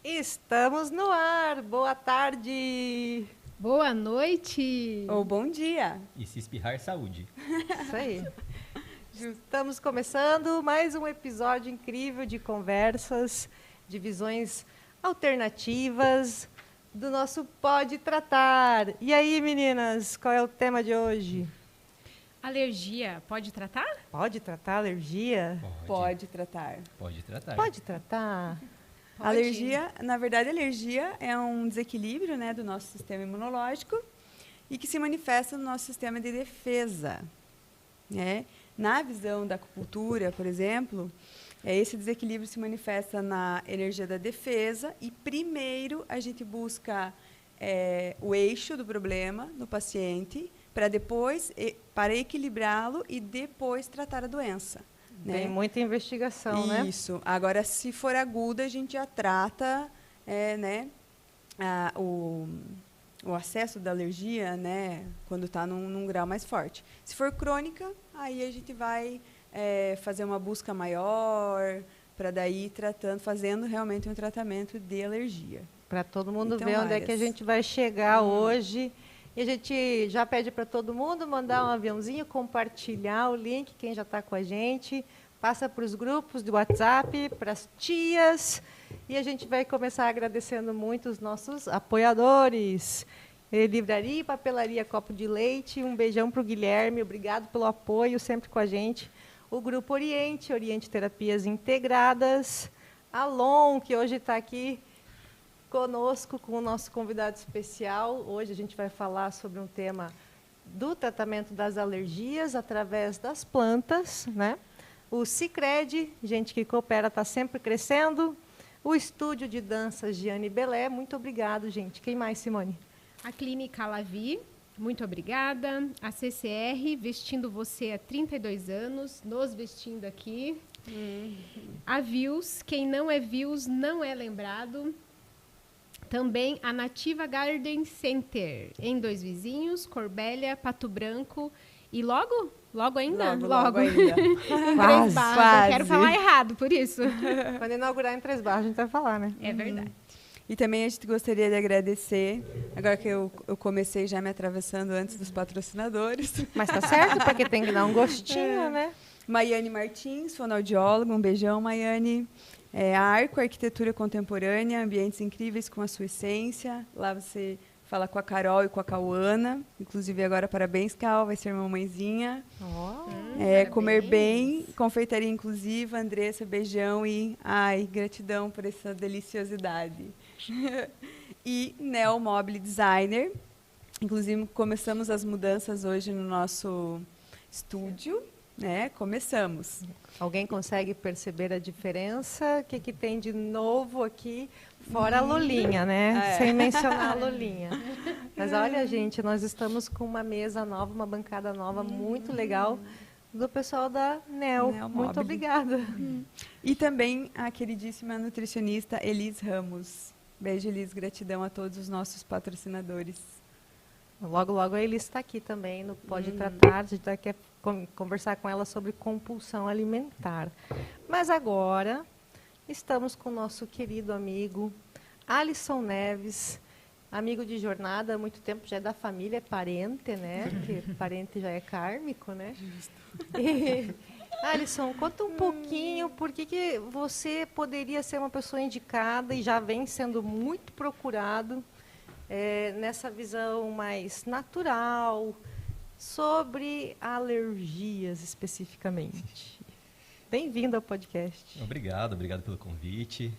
Estamos no ar. Boa tarde. Boa noite. Ou bom dia. E se espirrar, saúde. Isso aí. Estamos começando mais um episódio incrível de conversas, de visões alternativas do nosso Pode Tratar. E aí, meninas, qual é o tema de hoje? Alergia, pode tratar? Pode tratar alergia? Pode tratar. Pode tratar. Pode tratar. Pode. Alergia, na verdade, alergia é um desequilíbrio, né, do nosso sistema imunológico e que se manifesta no nosso sistema de defesa, né? Na visão da acupuntura, por exemplo, esse desequilíbrio se manifesta na energia da defesa e primeiro a gente busca o eixo do problema no paciente para depois para equilibrá-lo e depois tratar a doença. Tem muita investigação, né? Isso. Agora, se for aguda, a gente já trata o acesso da alergia, né, quando está num grau mais forte. Se for crônica, aí a gente vai fazer uma busca maior, para daí fazendo realmente um tratamento de alergia. Para todo mundo Então, ver onde é que a gente vai chegar hoje. E a gente já pede para todo mundo mandar um aviãozinho, compartilhar o link, quem já está com a gente, passa para os grupos do WhatsApp, para as tias, e a gente vai começar agradecendo muito os nossos apoiadores. Livraria e Papelaria Copo de Leite, um beijão para o Guilherme, obrigado pelo apoio, sempre com a gente. O Grupo Oriente, Oriente Terapias Integradas, Alon, que hoje está aqui conosco com o nosso convidado especial. Hoje a gente vai falar sobre um tema do tratamento das alergias através das plantas, né? O Sicredi, gente que coopera, está sempre crescendo. O Estúdio de Danças Giane Belé, muito obrigado, gente. Quem mais, Simone? A Clínica Lavi, muito obrigada. A CCR, vestindo você há 32 anos, nos vestindo aqui. A Views, quem não é Views não é lembrado. Também a Nativa Garden Center, em Dois Vizinhos, Corbélia, Pato Branco e logo ainda? Logo ainda. Em Três Barras. Quase. Eu quero falar errado, por isso. Quando inaugurar em Três Barras, a gente vai falar, né? É verdade. E também a gente gostaria de agradecer, agora que eu comecei já me atravessando antes dos patrocinadores, Mas tá certo, porque tem que dar um gostinho, né? Maiane Martins, fonoaudióloga, um beijão, Maiane. A Arco Arquitetura Contemporânea, ambientes incríveis com a sua essência. Lá você fala com a Carol e com a Cauana. Inclusive, agora, parabéns, Cal, vai ser mamãezinha. Comer bem, confeitaria inclusiva, Andressa, beijão e gratidão por essa deliciosidade. E Neo Mobile Designer. Inclusive, começamos as mudanças hoje no nosso estúdio. Começamos. Alguém consegue perceber a diferença? O que tem de novo aqui, fora a Lolinha, né? Sem mencionar a Lolinha. Mas olha, gente, nós estamos com uma mesa nova, uma bancada nova, muito legal, do pessoal da Neo. Muito obrigada. E também a queridíssima nutricionista Elis Ramos. Beijo, Elis. Gratidão a todos os nossos patrocinadores. Logo, logo a Elis está aqui também no Pode Tratar. A gente vai conversar com ela sobre compulsão alimentar. Mas agora estamos com o nosso querido amigo Alisson Neves, amigo de jornada há muito tempo, já é da família, é parente, né? Porque parente já é kármico, né? E, Alisson, conta um pouquinho por que você poderia ser uma pessoa indicada e já vem sendo muito procurado nessa visão mais natural sobre alergias especificamente. Bem-vindo ao podcast. Obrigado pelo convite.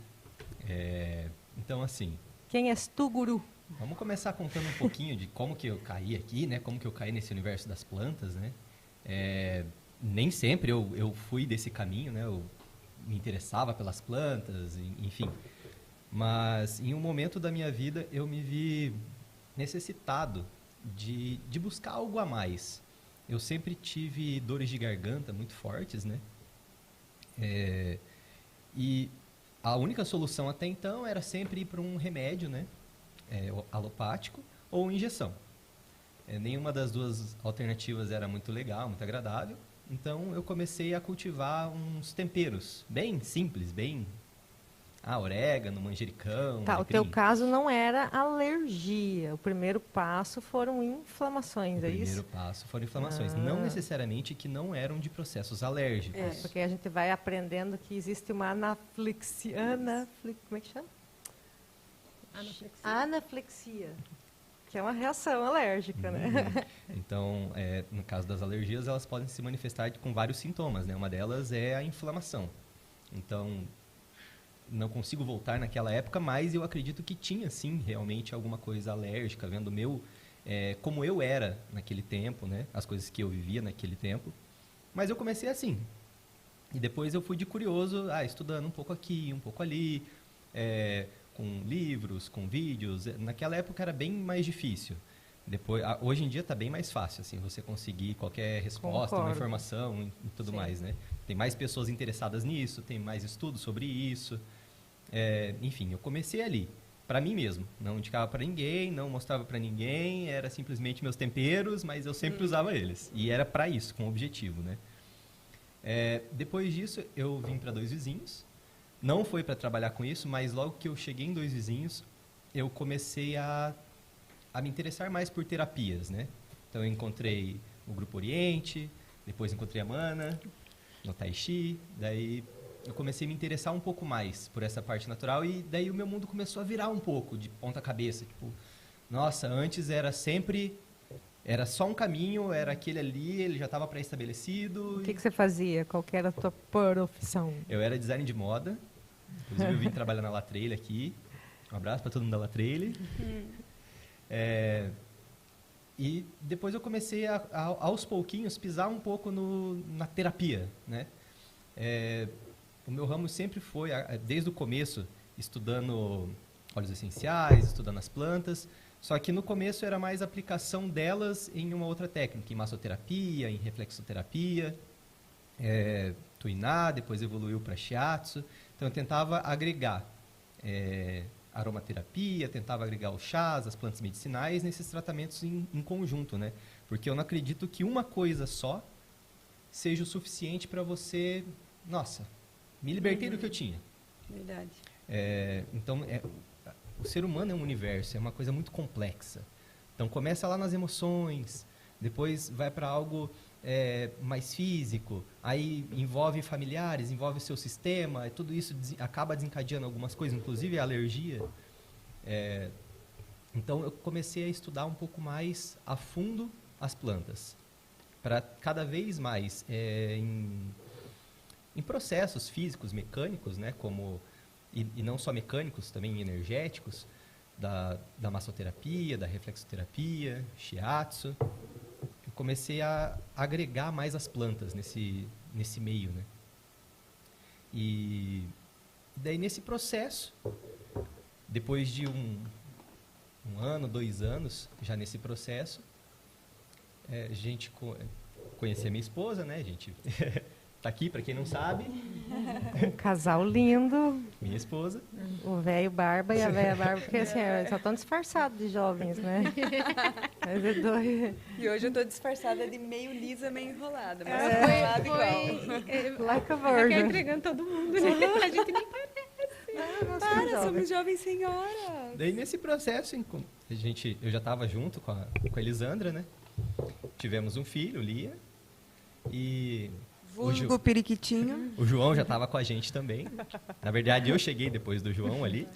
Então, assim... Quem és tu, guru? Vamos começar contando um pouquinho de como que eu caí aqui, né? Como que eu caí nesse universo das plantas, né? Nem sempre eu fui desse caminho, né? Eu me interessava pelas plantas, enfim. Mas em um momento da minha vida eu me vi necessitado de buscar algo a mais. Eu sempre tive dores de garganta muito fortes, né? E a única solução até então era sempre ir para um remédio, né? Alopático ou injeção. Nenhuma das duas alternativas era muito legal, muito agradável. Então eu comecei a cultivar uns temperos bem simples, bem orégano, manjericão, Tá, o teu alecrim. caso não era alergia. O primeiro passo foram inflamações, O é primeiro isso? passo foram inflamações. Não necessariamente que não eram de processos alérgicos. É. Porque a gente vai aprendendo que existe uma anaflexia. Como é que chama? Anaflexia. Que é uma reação alérgica, né? Então, no caso das alergias, elas podem se manifestar com vários sintomas, né? Uma delas é a inflamação. Então, não consigo voltar naquela época, mas eu acredito que tinha, sim, realmente alguma coisa alérgica, vendo como eu era naquele tempo, né? As coisas que eu vivia naquele tempo. Mas eu comecei assim. E depois eu fui de curioso, estudando um pouco aqui, um pouco ali, com livros, com vídeos. Naquela época era bem mais difícil. Hoje em dia está bem mais fácil, assim, você conseguir qualquer resposta, uma Concordo. informação e tudo Sim. mais, né? Tem mais pessoas interessadas nisso, tem mais estudos sobre isso. Enfim, eu comecei ali, para mim mesmo. Não indicava para ninguém, não mostrava para ninguém, era simplesmente meus temperos, mas eu sempre usava eles. E era para isso, com objetivo, né? Depois disso, eu vim para Dois Vizinhos. Não foi para trabalhar com isso, mas logo que eu cheguei em Dois Vizinhos, eu comecei a me interessar mais por terapias, né? Então, eu encontrei o Grupo Oriente, depois encontrei a Mana, no Tai Chi, daí eu comecei a me interessar um pouco mais por essa parte natural e daí o meu mundo começou a virar um pouco de ponta cabeça, tipo, nossa, antes era só um caminho, era aquele ali, ele já estava pré-estabelecido. O que você fazia? Qual que era a tua profissão? Eu era design de moda, inclusive eu vim trabalhar na La Trail aqui. Um abraço para todo mundo da La Trail. E depois eu comecei aos pouquinhos pisar um pouco na terapia, né? O meu ramo sempre foi, desde o começo, estudando óleos essenciais, estudando as plantas, só que no começo era mais aplicação delas em uma outra técnica, em massoterapia, em reflexoterapia, tuiná, depois evoluiu para shiatsu. Então eu tentava agregar aromaterapia, tentava agregar os chás, as plantas medicinais nesses tratamentos em conjunto, né? Porque eu não acredito que uma coisa só seja o suficiente para você... Nossa, me libertei do que eu tinha. Verdade. Então, o ser humano é um universo, é uma coisa muito complexa. Então, começa lá nas emoções, depois vai para algo mais físico, aí envolve familiares, envolve o seu sistema, e tudo isso acaba desencadeando algumas coisas, inclusive a alergia. Então, eu comecei a estudar um pouco mais a fundo as plantas, para cada vez mais em processos físicos, mecânicos, né, e não só mecânicos, também energéticos, da massoterapia, da reflexoterapia, shiatsu. Eu comecei a agregar mais as plantas nesse meio, né? E daí, nesse processo, depois de um ano, 2 anos, já nesse processo, a gente conheci a minha esposa, né? A gente tá aqui, para quem não sabe. Um casal lindo, Minha esposa. o velho barba e a velha barba, porque assim, só estão disfarçados de jovens, né? Mas é doido. E hoje eu tô disfarçada de meio lisa, meio enrolada, mas enrolada igual. Like a Ela quer virgin. entregando todo mundo, né? A gente nem Para, somos jovens senhoras. Daí, nesse processo, eu já estava junto com a Elisandra, né? Tivemos um filho, Lia, e Vulgo periquitinho. o João já estava com a gente também. Na verdade, eu cheguei depois do João ali.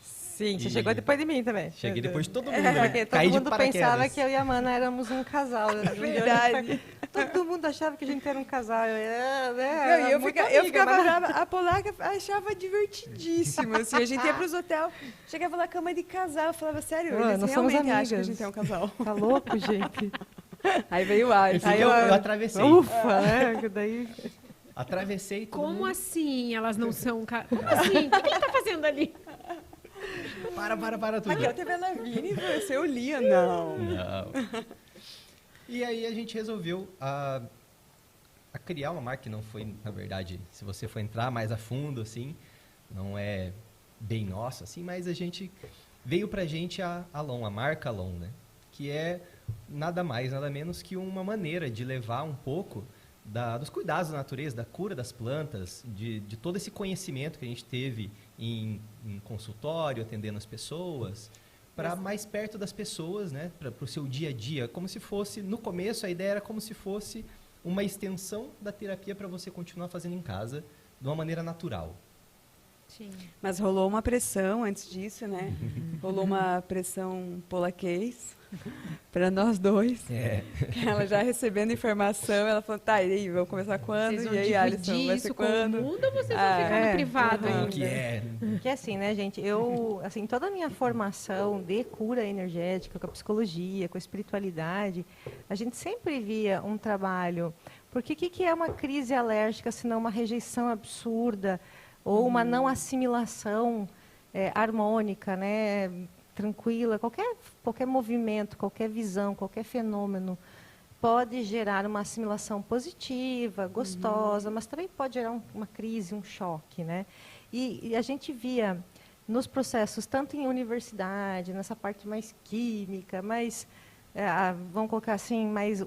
Sim, você E- chegou depois de mim também. Cheguei depois de todo mundo, Porque né? todo Caí de mundo pensava paraquedas. que eu e a Mana éramos um casal. Verdade. Todo mundo achava que a gente era um casal. Não, e eu ficava brava. A polaca achava divertidíssimo. Assim, a gente ia pros hotéis, chegava lá cama de casal. Eu falava, sério, Ah, eles nós somos realmente acham que a amigas. gente é um casal. Tá louco, gente? Aí veio o ar. Enfim, eu atravessei. Ufa, né? Que daí... Atravessei todo Como mundo. assim elas não são... Como assim? O que ele tá fazendo ali? Para tudo. Raquel teve a Lavigne e você o Lia. Não. Não. E aí a gente resolveu a criar uma marca que não foi, na verdade, se você for entrar mais a fundo, assim, não é bem nossa, assim, mas a gente veio pra gente a Alon, a marca Alon, né? Que é nada mais, nada menos que uma maneira de levar um pouco dos cuidados da natureza, da cura das plantas, de todo esse conhecimento que a gente teve em consultório, atendendo as pessoas, para mais perto das pessoas, né? Para o seu dia a dia, como se fosse, no começo a ideia era como se fosse uma extensão da terapia para você continuar fazendo em casa de uma maneira natural. Sim. Mas rolou uma pressão antes disso, né? Rolou uma pressão polaquês para nós dois. Ela já recebendo informação, ela falou, tá, e aí, vamos começar quando? Vocês vão E aí, Alisson, vai ser isso com o quando? mundo ou vocês vão ficar no privado Como ainda? que é? Que assim, né, gente? Eu, assim, toda a minha formação de cura energética, com a psicologia, com a espiritualidade, a gente sempre via um trabalho. Porque o que é uma crise alérgica, se não uma rejeição absurda ou uma não assimilação harmônica, né? Tranquila, qualquer movimento, qualquer visão, qualquer fenômeno pode gerar uma assimilação positiva, gostosa, mas também pode gerar uma crise, um choque, né? E a gente via nos processos, tanto em universidade, nessa parte mais química, mais, vamos colocar assim, mais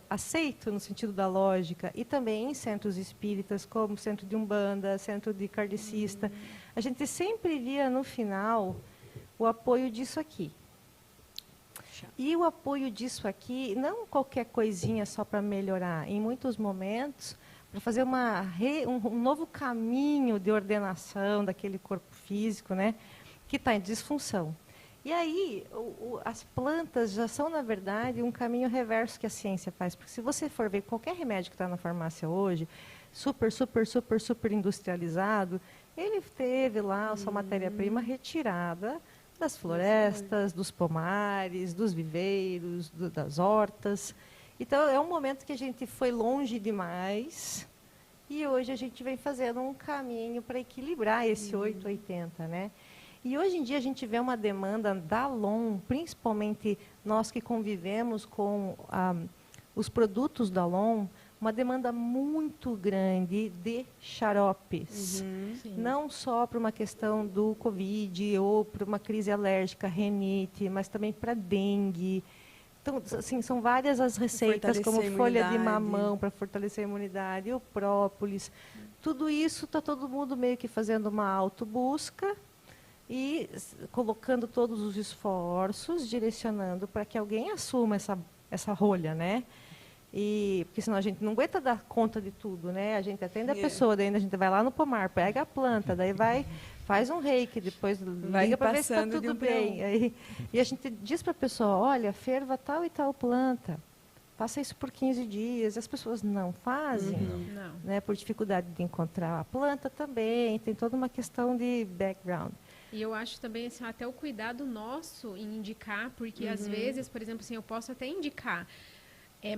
aceito no sentido da lógica, e também em centros espíritas, como centro de Umbanda, centro de kardecista, a gente sempre via no final o apoio disso aqui. E o apoio disso aqui, não qualquer coisinha só para melhorar, em muitos momentos, para fazer um novo caminho de ordenação daquele corpo físico, né, que está em disfunção. E aí, as plantas já são, na verdade, um caminho reverso que a ciência faz. Porque se você for ver qualquer remédio que está na farmácia hoje, super industrializado, ele teve lá a sua matéria-prima retirada das florestas, dos pomares, dos viveiros, das hortas. Então, é um momento que a gente foi longe demais e hoje a gente vem fazendo um caminho para equilibrar esse 880, né? E hoje em dia a gente vê uma demanda da Alon, principalmente nós que convivemos com os produtos da Alon, uma demanda muito grande de xaropes. Não só para uma questão do Covid ou para uma crise alérgica, rinite, mas também para dengue. Então, assim, são várias as receitas, como folha de mamão para fortalecer a imunidade, o própolis. Tudo isso está todo mundo meio que fazendo uma autobusca e colocando todos os esforços, direcionando para que alguém assuma essa rolha, né? Porque senão a gente não aguenta dar conta de tudo, né? A gente atende a pessoa, daí a gente vai lá no pomar, pega a planta, daí faz um reiki, depois liga para ver se está tudo bem. E a gente diz para a pessoa, olha, ferva tal e tal planta, passa isso por 15 dias. As pessoas não fazem, né? Por dificuldade de encontrar a planta também, tem toda uma questão de background. E eu acho também, assim, até o cuidado nosso em indicar, porque às vezes, por exemplo, assim, eu posso até indicar,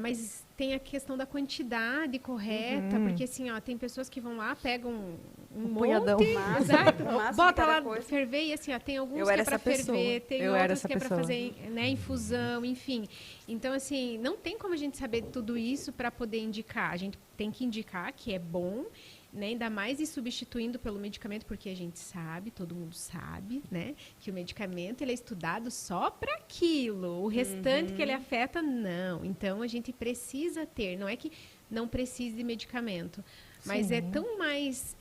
mas tem a questão da quantidade correta, porque assim, ó, tem pessoas que vão lá, pegam um punhadão. Exato, bota lá ferver e assim, ó, tem alguns que é para ferver, tem outros que é para fazer, né, infusão, enfim. Então, assim, não tem como a gente saber tudo isso para poder indicar. A gente tem que indicar que é bom, né, ainda mais ir substituindo pelo medicamento, porque a gente sabe, todo mundo sabe, né, que o medicamento ele é estudado só para aquilo, o restante que ele afeta, não. Então, a gente precisa ter, não é que não precise de medicamento, mas é tão mais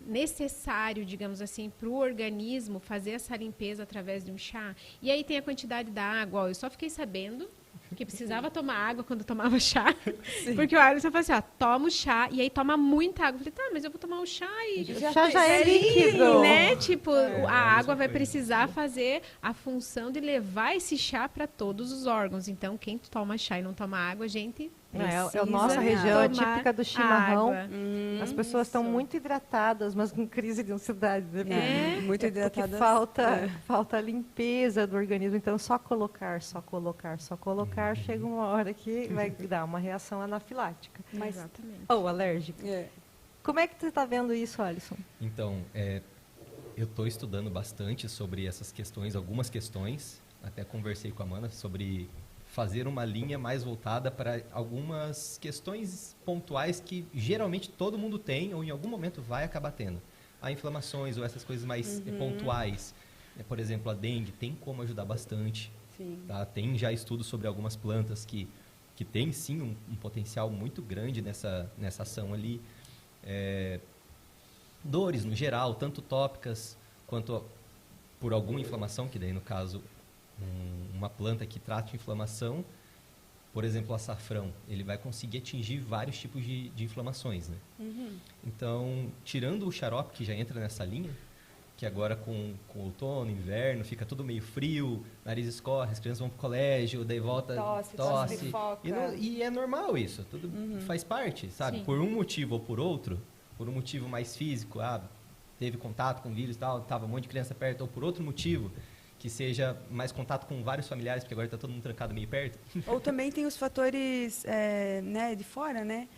necessário, digamos assim, para o organismo fazer essa limpeza através de um chá. E aí tem a quantidade da água, eu só fiquei sabendo que precisava tomar água quando tomava chá. Sim. Porque o Alisson falou assim, ó, toma o chá e aí toma muita água. Eu falei, tá, mas eu vou tomar o chá e... O chá já é líquido. Né? Tipo, a água vai precisar fazer a função de levar esse chá para todos os órgãos. Então, quem toma chá e não toma água, gente... É a nossa região típica do chimarrão. As pessoas estão muito hidratadas, mas com crise de ansiedade. Né? Muito hidratadas. Falta a limpeza do organismo. Então, só colocar, chega uma hora que vai dar uma reação anafilática. Exatamente. Ou alérgica. Como é que você está vendo isso, Alisson? Então, eu estou estudando bastante sobre essas questões, algumas questões. Até conversei com a Amanda sobre fazer uma linha mais voltada para algumas questões pontuais que geralmente todo mundo tem ou em algum momento vai acabar tendo. Há inflamações ou essas coisas mais pontuais. Por exemplo, a dengue tem como ajudar bastante. Tá? Tem já estudos sobre algumas plantas que que tem sim um potencial muito grande nessa ação ali. Dores no geral, tanto tópicas quanto por alguma inflamação, que daí no caso uma planta que trata inflamação, por exemplo, o açafrão, ele vai conseguir atingir vários tipos de inflamações, né? Então, tirando o xarope, que já entra nessa linha, que agora com outono, inverno, fica tudo meio frio, nariz escorre, as crianças vão pro colégio, daí volta, tosse. E é normal isso, tudo faz parte, sabe? Sim. Por um motivo ou por outro, por um motivo mais físico, teve contato com o vírus e tal, tava um monte de criança perto, ou por outro motivo, que seja mais contato com vários familiares, porque agora está todo mundo trancado meio perto. Ou também tem os fatores né, de fora, né?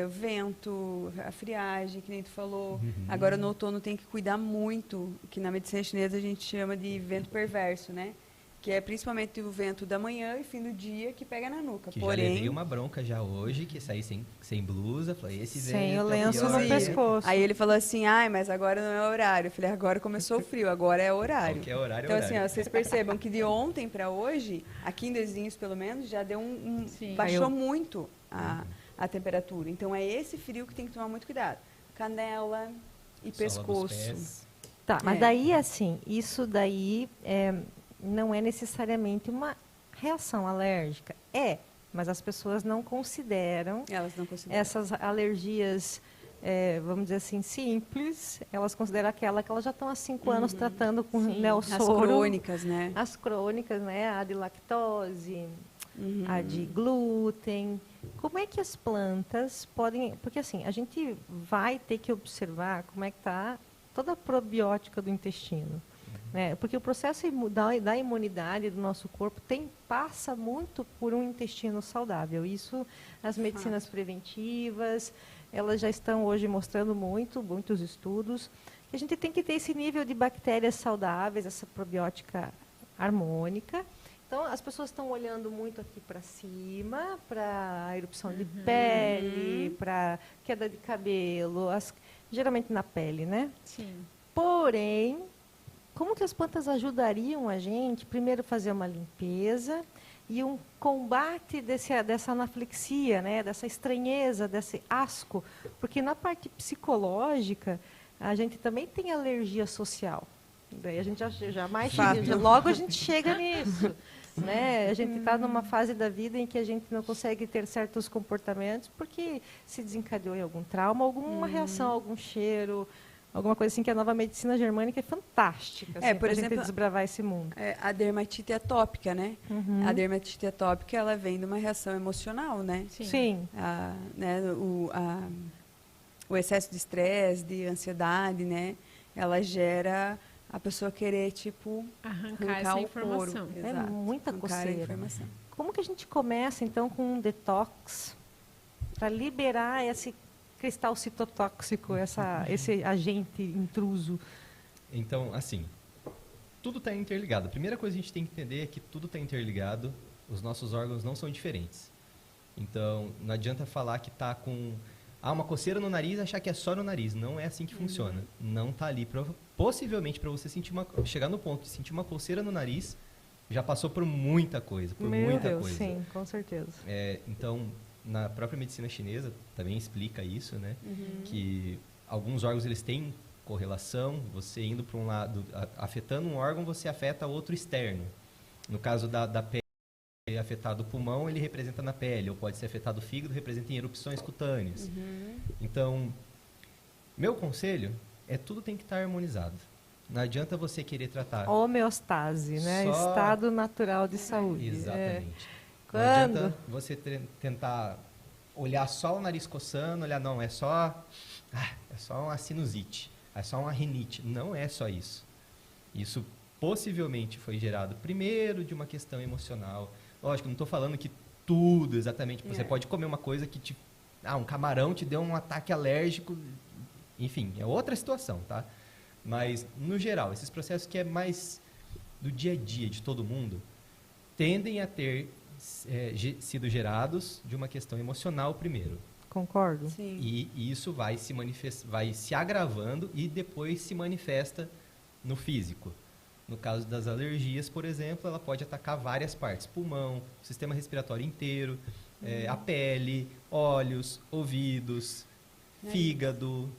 O vento, a friagem, que nem tu falou. Agora no outono tem que cuidar muito, que na medicina chinesa a gente chama de vento perverso, né? Que é principalmente o vento da manhã e fim do dia que pega na nuca. Que Porém, já levei uma bronca já hoje, que saí sem blusa, falei, esse vento Sem o é lenço pior, no né? pescoço. aí ele falou assim, mas agora não é horário. Eu falei, agora começou o frio, agora é horário. Qualquer horário é Então, horário. assim, ó, vocês percebam que de ontem para hoje, aqui em Dezinhos, pelo menos, já deu Sim. baixou muito a temperatura. Então, é esse frio que tem que tomar muito cuidado. Canela e Sola dos pescoço. pés. Tá, mas É. daí, assim, isso daí não é necessariamente uma reação alérgica. Mas as pessoas não consideram Elas não consideram. essas alergias, vamos dizer assim, simples. Elas consideram aquela que elas já estão há 5 anos tratando com Sim. As neossoro. crônicas, né? As crônicas, né? A de lactose, Uhum. a de glúten. Como é que as plantas podem... Porque, assim, a gente vai ter que observar como é que está toda a probiótica do intestino. Né? Porque o processo da imunidade do nosso corpo passa muito por um intestino saudável. Isso, as medicinas preventivas, elas já estão hoje mostrando muitos estudos. A gente tem que ter esse nível de bactérias saudáveis, essa probiótica harmônica. Então, as pessoas estão olhando muito aqui para cima, para a erupção de pele, para queda de cabelo, geralmente na pele, né? Sim. Porém, como que as plantas ajudariam a gente, primeiro, fazer uma limpeza e um combate dessa anaflexia, né? Dessa estranheza, desse asco? Porque na parte psicológica, a gente também tem alergia social. Daí a gente logo a gente chega nisso. Né? A gente está numa fase da vida em que a gente não consegue ter certos comportamentos porque se desencadeou em algum trauma, alguma reação, algum cheiro, alguma coisa assim, que a nova medicina germânica é fantástica, assim, por pra exemplo, gente desbravar esse mundo. A dermatite atópica, né? A dermatite atópica, ela vem de uma reação emocional, né? Sim. Né, o excesso de estresse, de ansiedade, né? Ela gera a pessoa querer, tipo, Arrancar essa o informação. couro. É Exato. muita Arrancar a coceira. informação. Como que a gente começa, então, com um detox para liberar esse cristal citotóxico, esse agente intruso? Então, assim, tudo está interligado. A primeira coisa que a gente tem que entender é que tudo está interligado, os nossos órgãos não são diferentes. Então, não adianta falar que está com uma coceira no nariz e achar que é só no nariz. Não é assim que funciona. Não está ali. Possivelmente, para você chegar no ponto de sentir uma coceira no nariz, já passou por muita coisa. Meu Deus, sim, com certeza. Então, na própria medicina chinesa também explica isso, né? Que alguns órgãos eles têm correlação. Você indo para um lado, afetando um órgão, você afeta outro externo. No caso da pele, afetado o pulmão, ele representa na pele, ou pode ser afetado o fígado, representa em erupções cutâneas. Então, meu conselho é tudo tem que estar harmonizado. Não adianta você querer tratar... Homeostase, né? Só- Estado natural de saúde. Exatamente. Não Quando? adianta você tentar olhar só o nariz coçando, olhar, não, é só uma sinusite, é só uma rinite. Não é só isso. Isso possivelmente foi gerado primeiro de uma questão emocional. Lógico, não estou falando que tudo exatamente. Você pode comer uma coisa que um camarão te deu um ataque alérgico. Enfim, é outra situação, tá? Mas, no geral, esses processos que é mais do dia a dia de todo mundo tendem a ter sido gerados de uma questão emocional primeiro. Concordo. Sim. E isso vai se agravando e depois se manifesta no físico. No caso das alergias, por exemplo, ela pode atacar várias partes. Pulmão, sistema respiratório inteiro. a pele, olhos, ouvidos, fígado,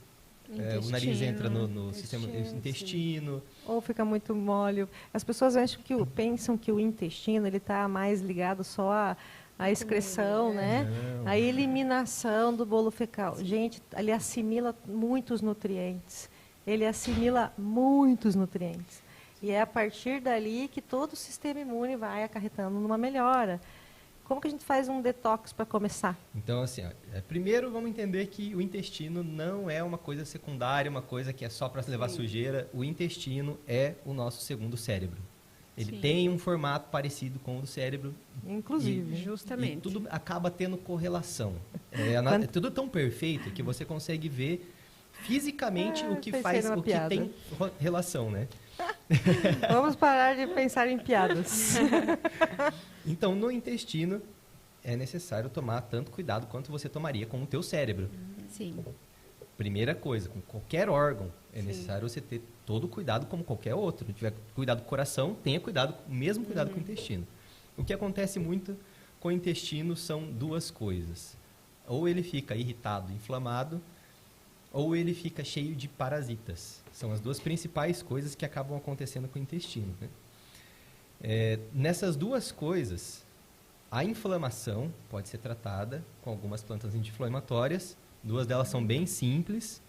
o nariz entra no sistema intestino. Ou fica muito mole. As pessoas acham pensam que o intestino ele está mais ligado só à excreção, né? Não. A eliminação do bolo fecal. Gente, ele assimila muitos nutrientes. Ele assimila muitos nutrientes. E é a partir dali que todo o sistema imune vai acarretando numa melhora. Como que a gente faz um detox para começar? Então, assim, primeiro vamos entender que o intestino não é uma coisa secundária, uma coisa que é só para levar sujeira. O intestino é o nosso segundo cérebro. Ele tem um formato parecido com o do cérebro. Inclusive. Justamente. E tudo acaba tendo correlação. É tudo tão perfeito que você consegue ver fisicamente o que faz, o que tem relação, né? Vamos parar de pensar em piadas. Então, no intestino, é necessário tomar tanto cuidado quanto você tomaria com o teu cérebro. Sim. Primeira coisa, com qualquer órgão, é necessário você ter todo o cuidado como qualquer outro. Se tiver cuidado com o coração, tenha o mesmo cuidado com o intestino. O que acontece muito com o intestino são duas coisas. Ou ele fica irritado, inflamado, ou ele fica cheio de parasitas. São as duas principais coisas que acabam acontecendo com o intestino, né? Nessas duas coisas, a inflamação pode ser tratada com algumas plantas anti-inflamatórias. Duas delas são bem simples.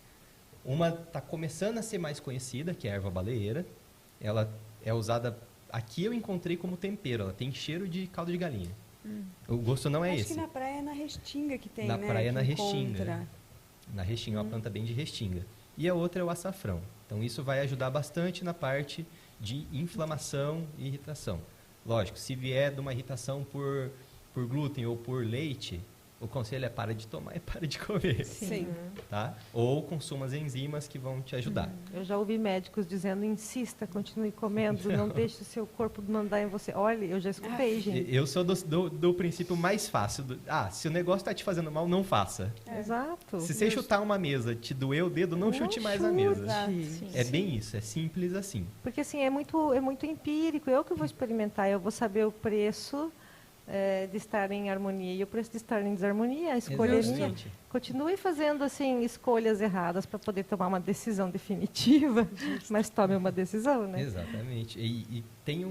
Uma está começando a ser mais conhecida, que é a erva baleeira. Ela é usada... Aqui eu encontrei como tempero. Ela tem cheiro de caldo de galinha. O gosto não é esse. Acho que na praia é na restinga que tem, Na né? praia é que na restinga. encontra. Na restinga, é uma planta bem de restinga. E a outra é o açafrão. Então, isso vai ajudar bastante na parte de inflamação e irritação. Lógico, se vier de uma irritação por glúten ou por leite, o conselho é para de tomar e para de comer. Sim. Tá? Ou consuma as enzimas que vão te ajudar. Eu já ouvi médicos dizendo, insista, continue comendo, não deixe o seu corpo mandar em você. Olha, eu já escutei, gente. Eu sou do princípio mais fácil. Se o negócio está te fazendo mal, não faça. Exato. Se você chutar uma mesa, te doer o dedo, não chute mais a mesa. Sim. É bem isso, é simples assim. Porque assim, é muito empírico. Eu que vou experimentar, eu vou saber o preço de estar em harmonia e o preço de estar em desarmonia. A escolha é minha. Exatamente. Continue fazendo assim escolhas erradas para poder tomar uma decisão definitiva, mas tome uma decisão, né? Exatamente. E tem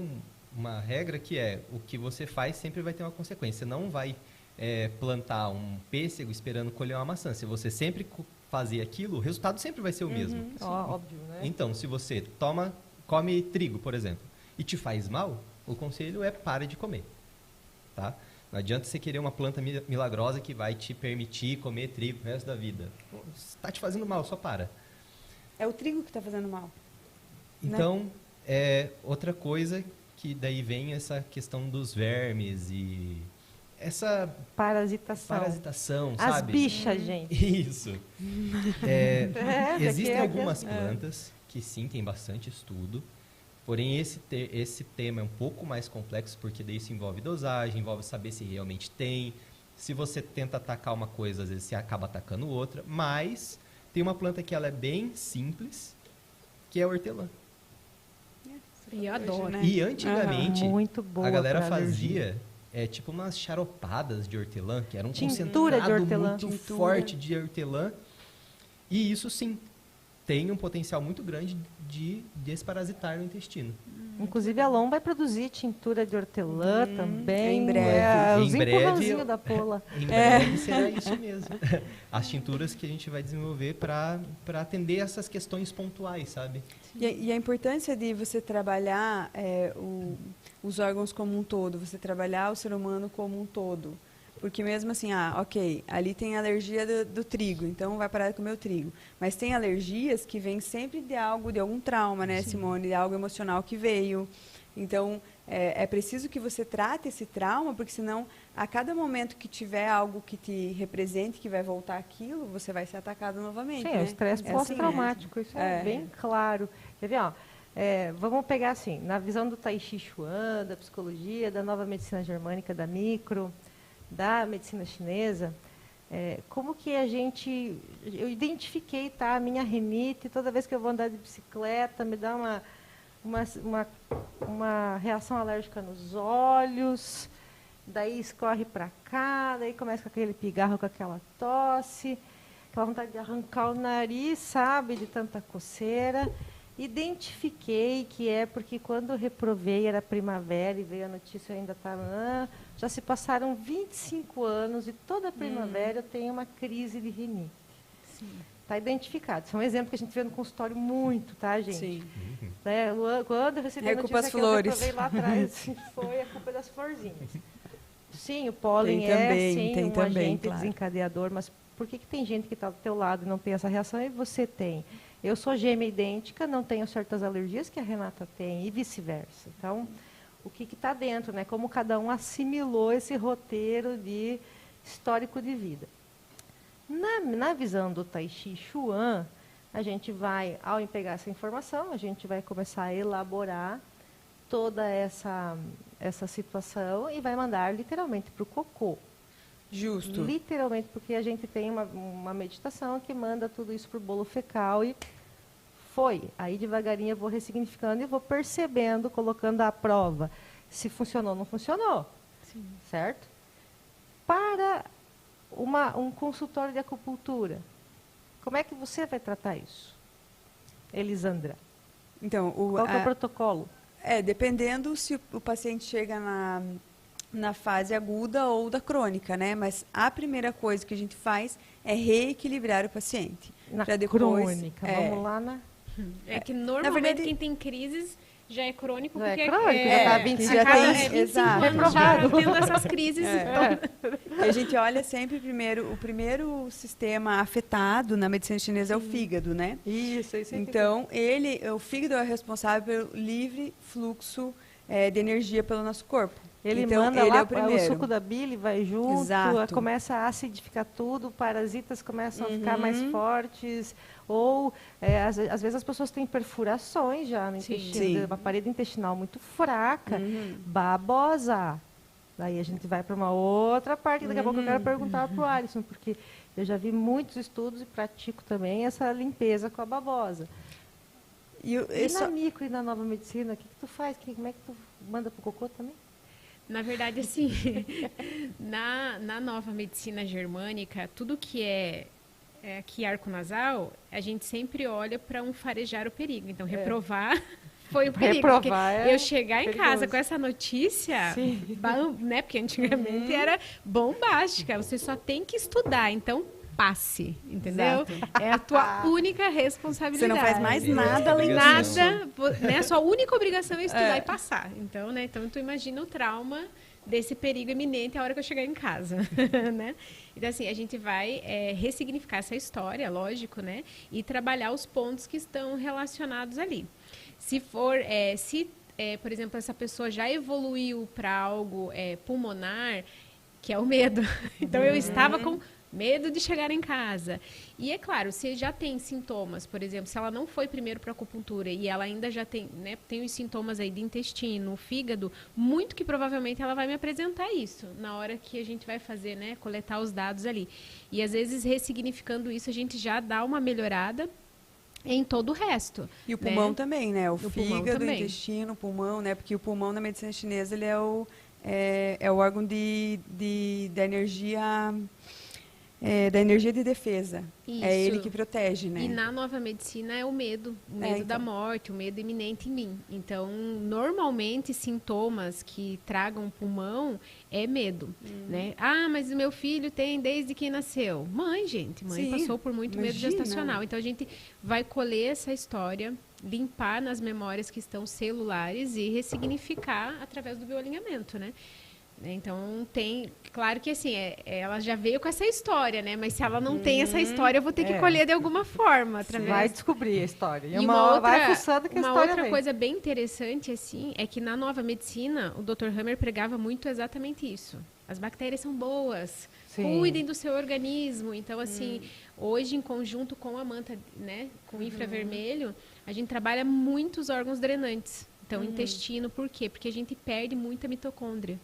uma regra que o que você faz sempre vai ter uma consequência. Você não vai plantar um pêssego esperando colher uma maçã. Se você sempre fazer aquilo, o resultado sempre vai ser o mesmo. Óbvio, né? Então, se você come trigo, por exemplo, e te faz mal, o conselho é pare de comer. Tá? Não adianta você querer uma planta milagrosa que vai te permitir comer trigo o resto da vida. Está te fazendo mal, só para. É o trigo que está fazendo mal. Então, outra coisa que daí vem essa questão dos vermes e essa parasitação, As sabe? bichas, gente. Isso. Existem algumas plantas que sim, tem bastante estudo. Porém, esse tema é um pouco mais complexo, porque daí isso envolve dosagem, envolve saber se realmente tem. Se você tenta atacar uma coisa, às vezes você acaba atacando outra. Mas tem uma planta que ela é bem simples, que é a hortelã. E eu adoro. Né? E antigamente, muito boa a galera pra alergia. fazia tipo umas xaropadas de hortelã, que era um Tintura de concentrado hortelã. muito forte de hortelã. E isso sim, tem um potencial muito grande de desparasitar no intestino. Inclusive, a Lom vai produzir tintura de hortelã também. Em breve. Os Em breve, empurrãozinhos da Pola. Em breve será isso mesmo. As tinturas que a gente vai desenvolver para atender essas questões pontuais, sabe? E a importância de você trabalhar os órgãos como um todo, você trabalhar o ser humano como um todo. Porque mesmo assim, ok, ali tem alergia do trigo, então vai parar de comer o trigo. Mas tem alergias que vêm sempre de algum trauma, né, Simone? De algo emocional que veio. Então, é preciso que você trate esse trauma, porque senão, a cada momento que tiver algo que te represente, que vai voltar aquilo, você vai ser atacado novamente. Sim, né? o estresse pós-traumático, isso é bem claro. Quer ver, vamos pegar assim, na visão do Tai Chi Chuan, da psicologia, da nova medicina germânica, da micro, da medicina chinesa, como que eu identifiquei, a minha rinite, toda vez que eu vou andar de bicicleta, me dá uma reação alérgica nos olhos, daí escorre para cá, daí começa com aquele pigarro, com aquela tosse, aquela vontade de arrancar o nariz, sabe, de tanta coceira. Identifiquei que é porque quando eu reprovei, era primavera, e veio a notícia, eu ainda estava... já se passaram 25 anos e toda primavera eu tenho uma crise de rinite. Está identificado. Isso é um exemplo que a gente vê no consultório muito, tá, gente? Sim. Né? Quando eu recebi a Culpa notícia as que flores. eu reprovei lá atrás, foi a culpa das florzinhas. Sim, o pólen Tem também, sim, tem um também, agente claro. desencadeador, mas por que tem gente que está do teu lado e não tem essa reação e você tem? Eu sou gêmea idêntica, não tenho certas alergias que a Renata tem e vice-versa. Então, o que está dentro, né? Como cada um assimilou esse roteiro de histórico de vida. Na visão do Tai Chi Chuan, a gente vai, ao pegar essa informação, a gente vai começar a elaborar toda essa situação e vai mandar literalmente para o cocô. Justo. Literalmente, porque a gente tem uma meditação que manda tudo isso para o bolo fecal e foi. Aí devagarinho eu vou ressignificando e vou percebendo, colocando à prova se funcionou ou não funcionou. Sim. Certo? Para um consultório de acupuntura, como é que você vai tratar isso, Elisandra? Então, Qual que é o protocolo? Dependendo se o paciente chega na fase aguda ou da crônica, né? Mas a primeira coisa que a gente faz é reequilibrar o paciente. Na Pra depois, crônica, vamos lá na... É que normalmente verdade, quem tem crises já é crônico, Já é porque crônico, já tá 25 a cada anos, 25 exato. anos já tendo essas crises. E a gente olha sempre primeiro, o primeiro sistema afetado na medicina chinesa é o fígado, né? Isso. Então, o fígado é responsável pelo livre fluxo de energia pelo nosso corpo. Ele então, manda ele lá, é o primeiro. suco da bile vai junto, Exato. começa a acidificar tudo, parasitas começam a ficar mais fortes, ou às vezes as pessoas têm perfurações já no intestino, uma parede intestinal muito fraca, babosa. Daí a gente vai para uma outra parte, daqui a pouco eu quero perguntar para o Alisson, porque eu já vi muitos estudos e pratico também essa limpeza com a babosa. E na micro e na nova medicina, o que tu faz? Como é que tu manda pro cocô também? Na verdade, assim, na nova medicina germânica, tudo que é aqui arco nasal, a gente sempre olha para um farejar o perigo. Então, reprovar foi o perigo. Reprovar eu chegar em casa perigoso. com essa notícia, né? Porque antigamente era bombástica. Você só tem que estudar. Então, passe, entendeu? Exato. É a tua única responsabilidade. Você não faz mais nada além disso. Nada, né? A sua única obrigação é estudar e passar. Então, né? Então, tu imagina o trauma desse perigo iminente a hora que eu chegar em casa, né? Então, assim, a gente vai ressignificar essa história, lógico, né? E trabalhar os pontos que estão relacionados ali. Se for, por exemplo, essa pessoa já evoluiu para algo pulmonar, que é o medo. Então, eu estava com medo de chegar em casa. E é claro, se já tem sintomas, por exemplo, se ela não foi primeiro para acupuntura e ela ainda já tem, né, tem os sintomas aí de intestino, fígado, muito que provavelmente ela vai me apresentar isso na hora que a gente vai fazer, né, coletar os dados ali. E às vezes ressignificando isso, a gente já dá uma melhorada em todo o resto. E o pulmão né? também, né? O fígado, o também. intestino, o pulmão, né? Porque o pulmão na medicina chinesa ele é o órgão da energia. Da energia de defesa. Isso. É ele que protege, né? E na nova medicina é o medo da morte, o medo iminente em mim. Então, normalmente, sintomas que tragam pulmão é medo, né? Ah, mas o meu filho tem desde que nasceu. Mãe passou por muito medo gestacional. Então, a gente vai colher essa história, limpar nas memórias que estão celulares e ressignificar através do bioalinhamento, né? Então, claro que assim, ela já veio com essa história, né? Mas se ela não tem essa história, eu vou ter que colher de alguma forma. Através... Vai descobrir a história. E uma vai fuçando que a história outra vem. coisa bem interessante, assim, é que na nova medicina, o Dr. Hammer pregava muito exatamente isso. As bactérias são boas, cuidem do seu organismo. Então, assim, hoje, em conjunto com a manta, né, com o infravermelho, a gente trabalha muitos órgãos drenantes. Então, intestino, por quê? Porque a gente perde muita mitocôndria.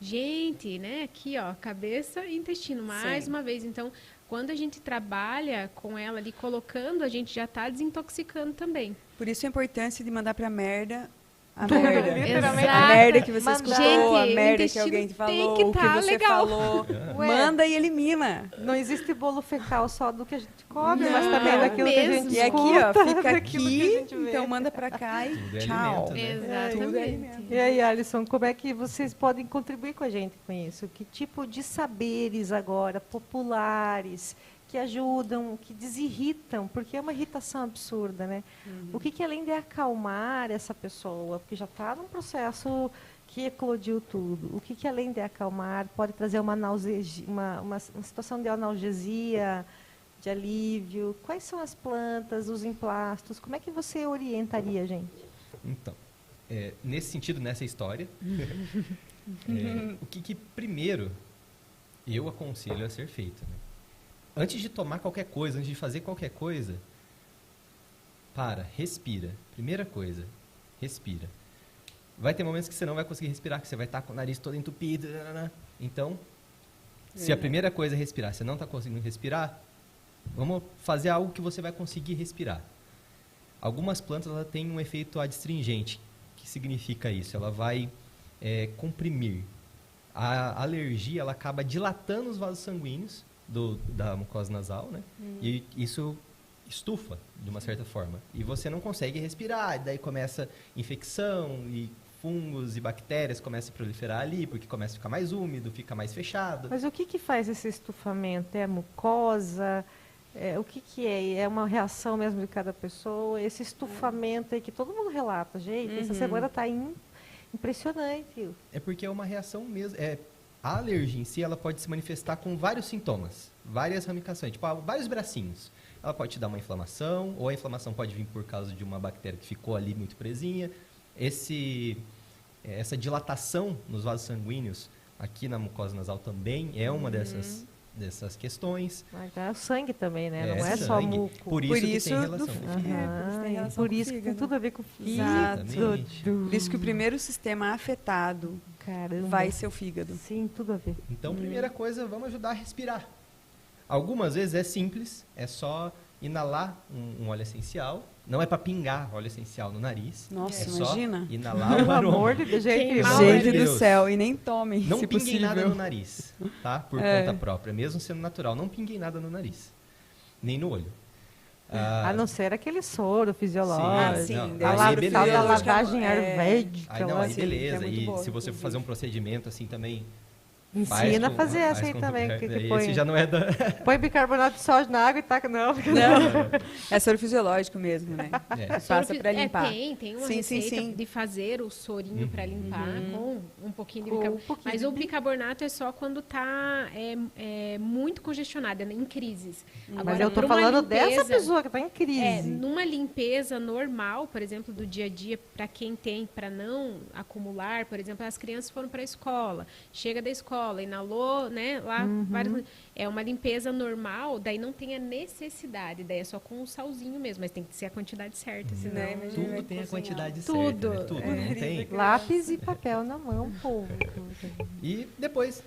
Gente, né, aqui, ó, cabeça e intestino, mais uma vez. Então, quando a gente trabalha com ela ali, colocando, a gente já está desintoxicando também. Por isso a importância de mandar para a merda A merda. Literalmente. A merda que você Mandar. escutou, a Gente, o merda que intestino alguém tem falou, que o que tá você legal. falou. Ué. Manda e elimina. Não existe bolo fecal só do que a gente come, Não, mas também daquilo que a gente mesmo. E aqui, ó, escuta, fica daquilo que a aqui, gente vê. então manda pra cá e Tudo é tchau. alimento, né? Tudo é Exatamente. alimento. E aí, Alisson, como é que vocês podem contribuir com a gente com isso? Que tipo de saberes agora, populares, que ajudam, que desirritam, porque é uma irritação absurda, né? O que além de acalmar essa pessoa, porque já está num processo que eclodiu tudo, o que além de acalmar pode trazer uma situação de analgesia, de alívio? Quais são as plantas, os emplastos? Como é que você orientaria a gente? Então, nesse sentido, nessa história, o que primeiro eu aconselho a ser feito, né? Antes de tomar qualquer coisa, antes de fazer qualquer coisa, respira. Primeira coisa, respira. Vai ter momentos que você não vai conseguir respirar, que você vai estar com o nariz todo entupido. Então, se a primeira coisa é respirar, você não está conseguindo respirar, vamos fazer algo que você vai conseguir respirar. Algumas plantas ela têm um efeito adstringente. O que significa isso? Ela vai comprimir. A alergia ela acaba dilatando os vasos sanguíneos da mucosa nasal, né? E isso estufa, de uma certa forma. E você não consegue respirar, e daí começa infecção, e fungos e bactérias começam a proliferar ali, porque começa a ficar mais úmido, fica mais fechado. Mas o que faz esse estufamento? É a mucosa? O que é? É uma reação mesmo de cada pessoa? Esse estufamento aí que todo mundo relata, gente, essa semana está impressionante. É porque é uma reação mesmo. A alergia em si, ela pode se manifestar com vários sintomas, várias ramificações, tipo, vários bracinhos. Ela pode te dar uma inflamação, ou a inflamação pode vir por causa de uma bactéria que ficou ali muito presinha. Essa dilatação nos vasos sanguíneos, aqui na mucosa nasal também, é uma dessas questões. Mas é o sangue também, né? Não é só sangue. muco. Por isso que tem relação. Por isso que tem tudo a ver com o fígado. Exatamente. Por isso que o primeiro sistema afetado Caramba. vai ser o fígado. Sim, tudo a ver. Então, primeira coisa, vamos ajudar a respirar. Algumas vezes é simples, é só inalar um óleo essencial. Não é para pingar óleo essencial no nariz. Nossa, é imagina. Só inalar Pelo o aroma. amor de Deus, gente. Queimar. Gente, Gente Deus. do céu, e nem tomem, Não se pinguem nada possível. no nariz, tá? Por conta própria, mesmo sendo natural. Não pinguem nada no nariz, nem no olho. a não ser aquele soro fisiológico. sim, não, deve A ser aí tal da beleza. lavagem É. ayurvédica. Aí não, lá, aí assim. beleza. que é muito E boa, se você for fazer um procedimento assim também, Ensina a fazer essa aí também. Que Esse põe, já não é da... põe bicarbonato de sódio na água e taca. Não, Não, é soro fisiológico mesmo, né? Passa pra limpar. Tem uma Sim, sim, receita sim. de fazer o sorinho para limpar com um pouquinho de Com bicarbonato. um pouquinho Mas de o bicarbonato é só quando está muito congestionado, em crises. mas Agora, eu tô pra uma falando dessa limpeza- pessoa que está em crise. numa limpeza normal, por exemplo, do dia a dia, para quem tem, para não acumular, por exemplo, as crianças foram para a escola, chega da escola, inalou, né, lá, é uma limpeza normal, daí não tem a necessidade, daí é só com o salzinho mesmo, mas tem que ser a quantidade certa, senão... Né, imagina, vai Tudo tem a cozinhar. quantidade Tudo. certa, né? Tudo, não tem. Lápis e papel na mão, povo. E depois,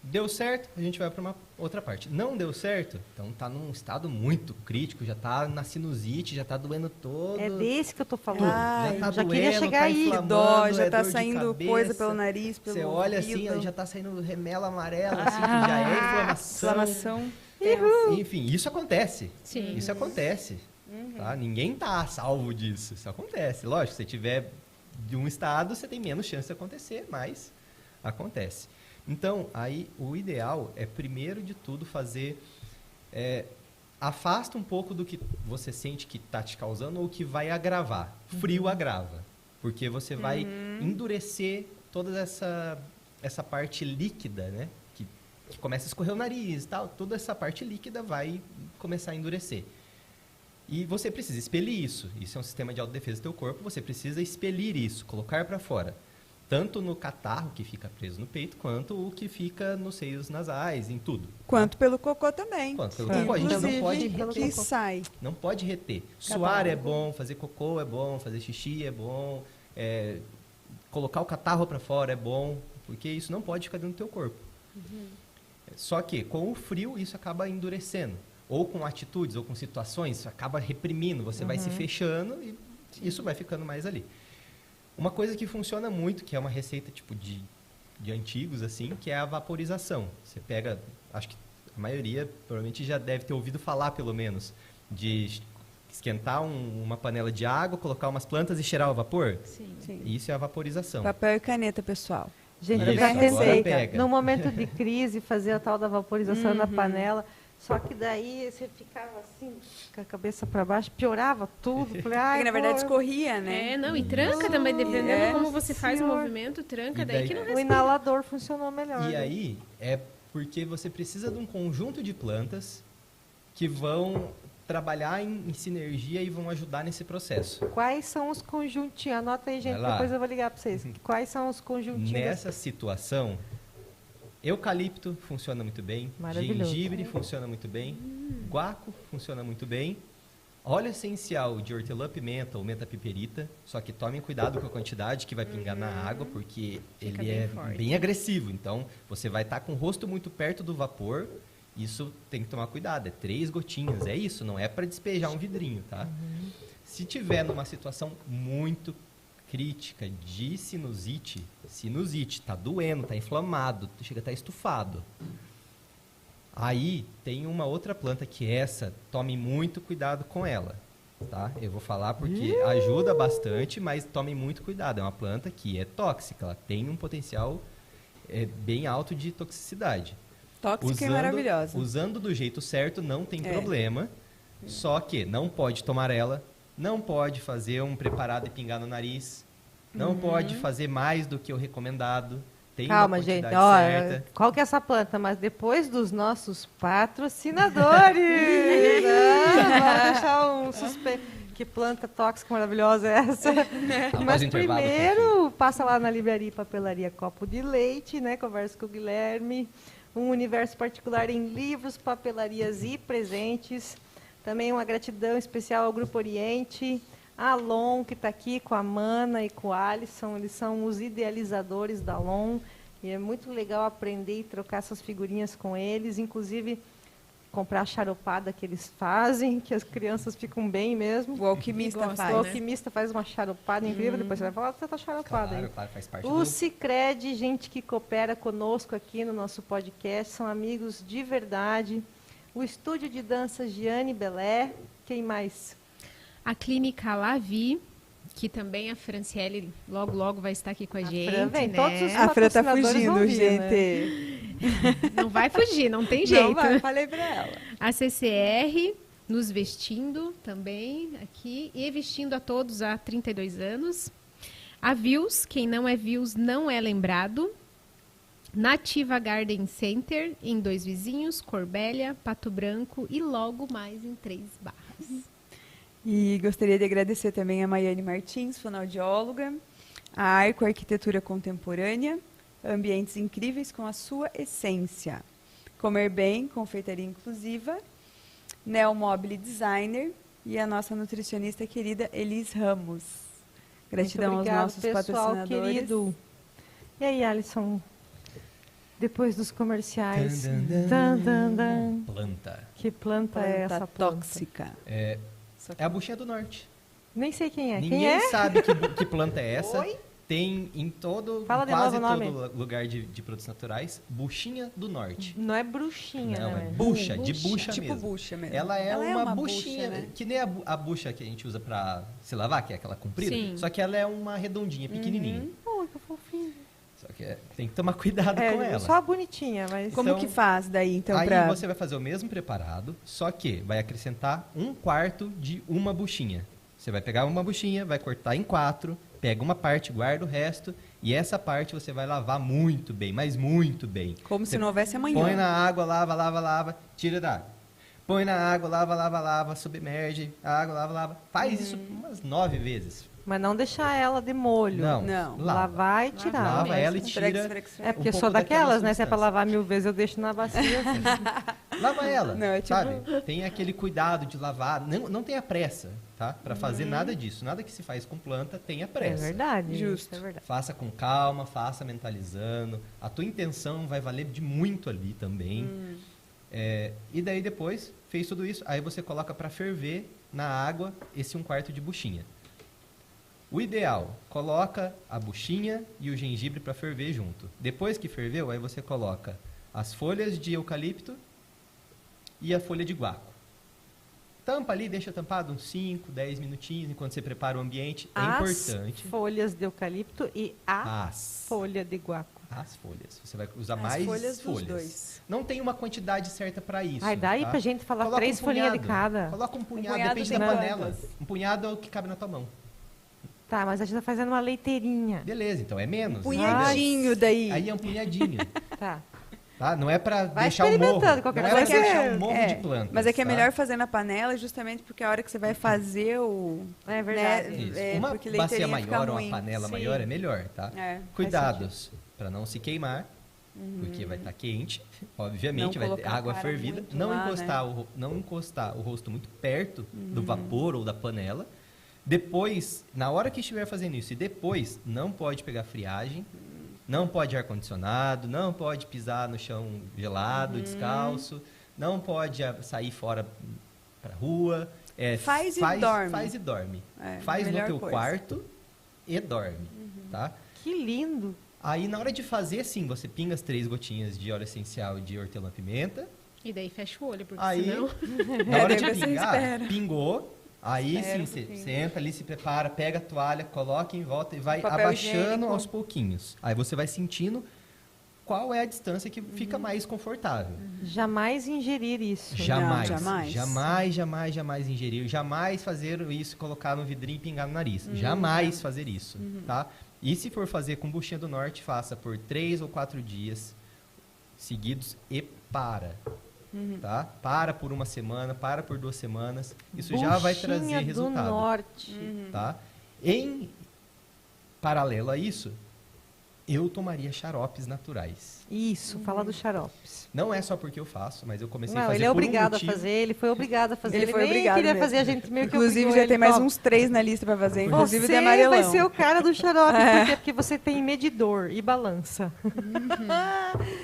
deu certo, a gente vai para uma outra parte. Não deu certo, então tá num estado muito crítico, já tá na sinusite, já tá doendo todo. É desse que eu tô falando. Ai, já tá já doendo, queria chegar tá aí. inflamando, Dó, já é tá dor de saindo cabeça. coisa pelo nariz, pelo Você olha assim, ouvido. já tá saindo remela amarela, assim, que já é inflamação. Inflamação. Enfim, isso acontece. Sim. Isso acontece. Tá? Ninguém tá salvo disso. Isso acontece. Lógico, se você tiver de um estado, você tem menos chance de acontecer, mas acontece. Então, aí o ideal é, primeiro de tudo, fazer... afasta um pouco do que você sente que está te causando ou que vai agravar. Frio agrava. Porque você vai endurecer toda essa parte líquida, né? Que começa a escorrer o nariz e tal. Toda essa parte líquida vai começar a endurecer. E você precisa expelir isso. Isso é um sistema de autodefesa do teu corpo. Você precisa expelir isso, colocar para fora. Tanto no catarro, que fica preso no peito, quanto o que fica nos seios nasais, em tudo. Quanto pelo cocô também. Quanto pelo cocô. A gente não pode Inclusive, que sai. Não pode reter. Suar é bom, fazer cocô é bom, fazer xixi é bom, colocar o catarro para fora é bom, porque isso não pode ficar dentro do teu corpo. Só que com o frio isso acaba endurecendo. Ou com atitudes, ou com situações, isso acaba reprimindo, você vai se fechando e isso vai ficando mais ali. Uma coisa que funciona muito, que é uma receita tipo de antigos, assim, que é a vaporização. Você pega, acho que a maioria provavelmente já deve ter ouvido falar, pelo menos, de esquentar uma panela de água, colocar umas plantas e cheirar o vapor. Sim. Sim. Isso é a vaporização. Papel e caneta, pessoal. Gente, Isso, eu já agora tentei, pega. no momento de crise, fazer a tal da vaporização na panela, só que daí você ficava assim, com a cabeça para baixo, piorava tudo. Falei, ai, Porque, na verdade, pô, escorria, né? Não, e tranca também, dependendo É. como você faz o Senhor. movimento, tranca, E daí daí- que não o respira. inalador funcionou melhor. E né? aí é porque você precisa de um conjunto de plantas que vão trabalhar em sinergia e vão ajudar nesse processo. Quais são os conjuntinhos? Anota aí, gente, Vai lá. depois eu vou ligar para vocês. Quais são os conjuntinhos? Nessa situação, eucalipto funciona muito bem, Maravilhoso. gengibre funciona muito bem, guaco funciona muito bem, óleo essencial de hortelã-pimenta ou menta-piperita, só que tomem cuidado com a quantidade que vai pingar na água, porque Fica ele bem é forte. bem agressivo. Então, você vai estar com o rosto muito perto do vapor, isso tem que tomar cuidado, é 3 gotinhas, é isso, não é para despejar um vidrinho, tá? Se tiver numa situação muito crítica de sinusite, tá doendo, tá inflamado, chega a estar estufado. Aí tem uma outra planta que essa, tome muito cuidado com ela, tá? Eu vou falar porque ajuda bastante, mas tome muito cuidado. É uma planta que é tóxica, ela tem um potencial bem alto de toxicidade. Tóxica e maravilhosa. Usando do jeito certo não tem É. problema, só que não pode tomar ela, não pode fazer um preparado e pingar no nariz, não pode fazer mais do que o recomendado. Tem Calma, uma gente. quantidade Ó, certa. qual que é essa planta? Mas depois dos nossos patrocinadores. Vamos achar um suspeito. Que planta tóxica maravilhosa é essa? Após Mas o intervalo, primeiro, passa lá na livraria e papelaria Copo de Leite, né? Conversa com o Guilherme. Um universo particular em livros, papelarias e presentes. Também uma gratidão especial ao Grupo Oriente. A Alon, que está aqui com a Mana e com o Alisson, eles são os idealizadores da Alon, e é muito legal aprender e trocar essas figurinhas com eles, inclusive comprar a charopada que eles fazem, que as crianças ficam bem mesmo. O alquimista Gosta, faz. O né? alquimista faz uma charopada incrível, depois você vai falar, você tá charopada aí. Claro, claro, faz parte O do... Sicredi, gente que coopera conosco aqui no nosso podcast, são amigos de verdade. O estúdio de dança Giane Belé, quem mais? A Clínica Lavi, que também a Franciele logo vai estar aqui com a gente, Fran vem, né? todos os A Fran tá patrocinadores fugindo, vão vir, gente. Não vai fugir, não tem jeito. Não vai, falei pra ela. A CCR, nos vestindo também aqui, e vestindo a todos há 32 anos. A Views, quem não é Views não é lembrado. Nativa Garden Center, em Dois Vizinhos, Corbélia, Pato Branco e logo mais em 3 Barras. E gostaria de agradecer também a Maiane Martins, fonoaudióloga, a Arco Arquitetura Contemporânea, ambientes incríveis com a sua essência. Comer Bem, confeitaria inclusiva, Neomobile Designer e a nossa nutricionista querida Elis Ramos. Gratidão Muito aos obrigado, nossos pessoal patrocinadores. querido. E aí, Alisson, depois dos comerciais, Tan, dan, tan, dan, dan. Planta. Que planta é essa planta? tóxica. É a buchinha do norte. Nem sei quem é. Ninguém Quem é? sabe que planta é essa. Oi? Tem em Fala de quase novo o todo lugar de produtos naturais, buchinha do norte. Não é bruxinha, Não, né? é bucha, de Bucha. bucha Tipo mesmo. bucha mesmo. Ela é uma bucha, buchinha, né? que nem a bucha que a gente usa pra se lavar, que é aquela comprida. Sim. Só que ela é uma redondinha, pequenininha. Ui, que fofinho. Só que tem que tomar cuidado com ela. Só bonitinha, mas... Como Então, que faz daí, então, Aí pra... você vai fazer o mesmo preparado, só que vai acrescentar 1/4 de uma buchinha. Você vai pegar uma buchinha, vai cortar em 4, pega uma parte, guarda o resto, e essa parte você vai lavar muito bem, mas muito bem. Como Você se não houvesse amanhã. Põe na água, lava, tira da água. Põe na água, lava, submerge, água, lava. Faz isso umas 9 vezes. Mas não deixar ela de molho. Não. Lava. Lavar e tirar. Lava ela e Frex, tira. frex, frex. É porque um sou pouco daquela daquelas, né? Se é pra substância. lavar 1000 vezes, eu deixo na bacia. Lava ela, Não, é tipo- sabe? Tem aquele cuidado de lavar. Não tenha pressa, tá? Para fazer nada disso. Nada que se faz com planta tenha É pressa. verdade. Justo. É verdade. Faça com calma, faça mentalizando. A tua intenção vai valer de muito ali também. E daí depois, fez tudo isso, aí você coloca para ferver na água esse 1/4 de buchinha. O ideal, coloca a buchinha e o gengibre para ferver junto. Depois que ferveu, aí você coloca as folhas de eucalipto e a folha de guaco. Tampa ali, deixa tampado uns 5, 10 minutinhos enquanto você prepara o ambiente. É importante. Folhas de eucalipto e a As. folha de guaco. As folhas. Você vai usar As mais folhas dos folhas. dois. Não tem uma quantidade certa para isso. Ai, dá aí tá? pra gente falar Coloca 3 folhinhas de punhado. cada. Coloca um punhado, punhado depende de da plantas. panela. Um punhado é o que cabe na tua mão. Tá, mas a gente tá fazendo uma leiteirinha. Beleza, então é menos. Punhadinho daí. Aí é um punhadinho. Tá. Tá? Não é para Vai deixar o morro. experimentando qualquer Não é coisa. para deixar um morro de plantas. Mas é que é tá? melhor fazer na panela justamente porque a hora que você vai fazer o... É verdade. Né, Isso. é, Uma porque bacia leiteirinha fica maior ou uma ruim. panela Sim. maior é melhor, tá? É, faz Cuidados para não se queimar, porque vai estar quente, obviamente, Não vai ter colocar a água cara fervida. muito Não lá, encostar, não encostar o rosto muito perto do vapor ou da panela. Depois, na hora que estiver fazendo isso, e depois, não pode pegar friagem, não pode ar-condicionado, não pode pisar no chão gelado, descalço, não pode sair fora para rua. Faz e dorme. Faz e dorme. É, Faz no melhor teu coisa. quarto e dorme, tá? Que lindo. Aí, na hora de fazer, sim, você pinga as 3 gotinhas de óleo essencial e de hortelã-pimenta. E daí fecha o olho, porque Aí, senão... na hora daí de você pingar, espera. pingou. Aí, Espera sim, um você pouquinho. senta ali, se prepara, pega a toalha, coloca em volta e vai Papel abaixando higiênico. aos pouquinhos. Aí você vai sentindo qual é a distância que fica mais confortável. Jamais ingerir isso. Jamais, Não, jamais. jamais, jamais, jamais ingerir, jamais fazer isso, colocar no vidrinho e pingar no nariz. Jamais fazer isso, tá? E se for fazer com buchinha do norte, faça por 3 ou 4 dias seguidos e para. Tá? Para por 1 semana, para por 2 semanas. Isso já vai trazer Buchinha do resultado. Norte. Tá? Em paralelo a isso, eu tomaria xaropes naturais. Isso, fala dos xaropes. Não é só porque eu faço, mas eu comecei a Não, fazer ele é por um obrigado motivo. a fazer, ele foi obrigado a fazer. Ele Ele foi nem obrigado queria mesmo. fazer, a gente meio que Inclusive, obrigou já ele, tem mais toma. uns 3 na lista para fazer, inclusive Você de amarelão. vai ser o cara do xarope, por quê? Porque você tem medidor e balança.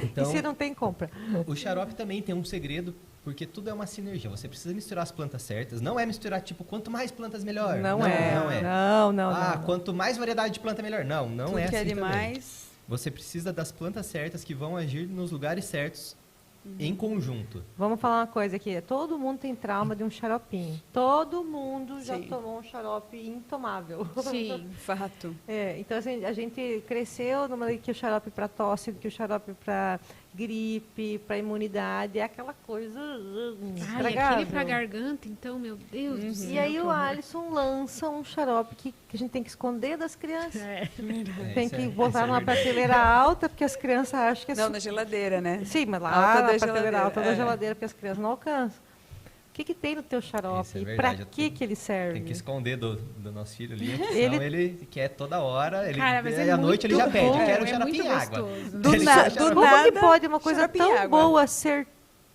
Então, e se não tem, compra. o xarope também tem um segredo, porque tudo é uma sinergia. Você precisa misturar as plantas certas. Não é misturar, tipo, quanto mais plantas, melhor. Não é. Não é. Não, Ah, não. quanto mais variedade de planta, melhor. Não, não Tudo é que assim é também. demais. Você precisa das plantas certas que vão agir nos lugares certos em conjunto. Vamos falar uma coisa aqui. Todo mundo tem trauma de um xaropinho. Todo mundo já Sim. tomou um xarope intomável. Sim. Fato. É, então, assim, a gente cresceu numa que o xarope para tosse, que o xarope para gripe, para imunidade, é aquela coisa Ai, estragável. aquele pra garganta, então, meu Deus do céu. E aí que o horror. Alisson lança um xarope que a gente tem que esconder das crianças. É. Tem isso que é- botar isso é numa verdade. prateleira alta, porque as crianças acham que é Não, na geladeira, né? Sim, mas lá Alta na da prateleira geladeira, alta da é. geladeira, porque as crianças não alcançam. O que tem no teu xarope? Isso é E verdade, pra eu que ele serve? Tem que esconder do nosso filho ali, Ele- senão ele quer toda hora. Ele, Cara, mas é à noite ele já muito pede, bom, eu quero é xarope muito em água. gostoso. Do Ele na- quer do xarope- Como nada, que pode uma coisa xarope e tão água. boa ser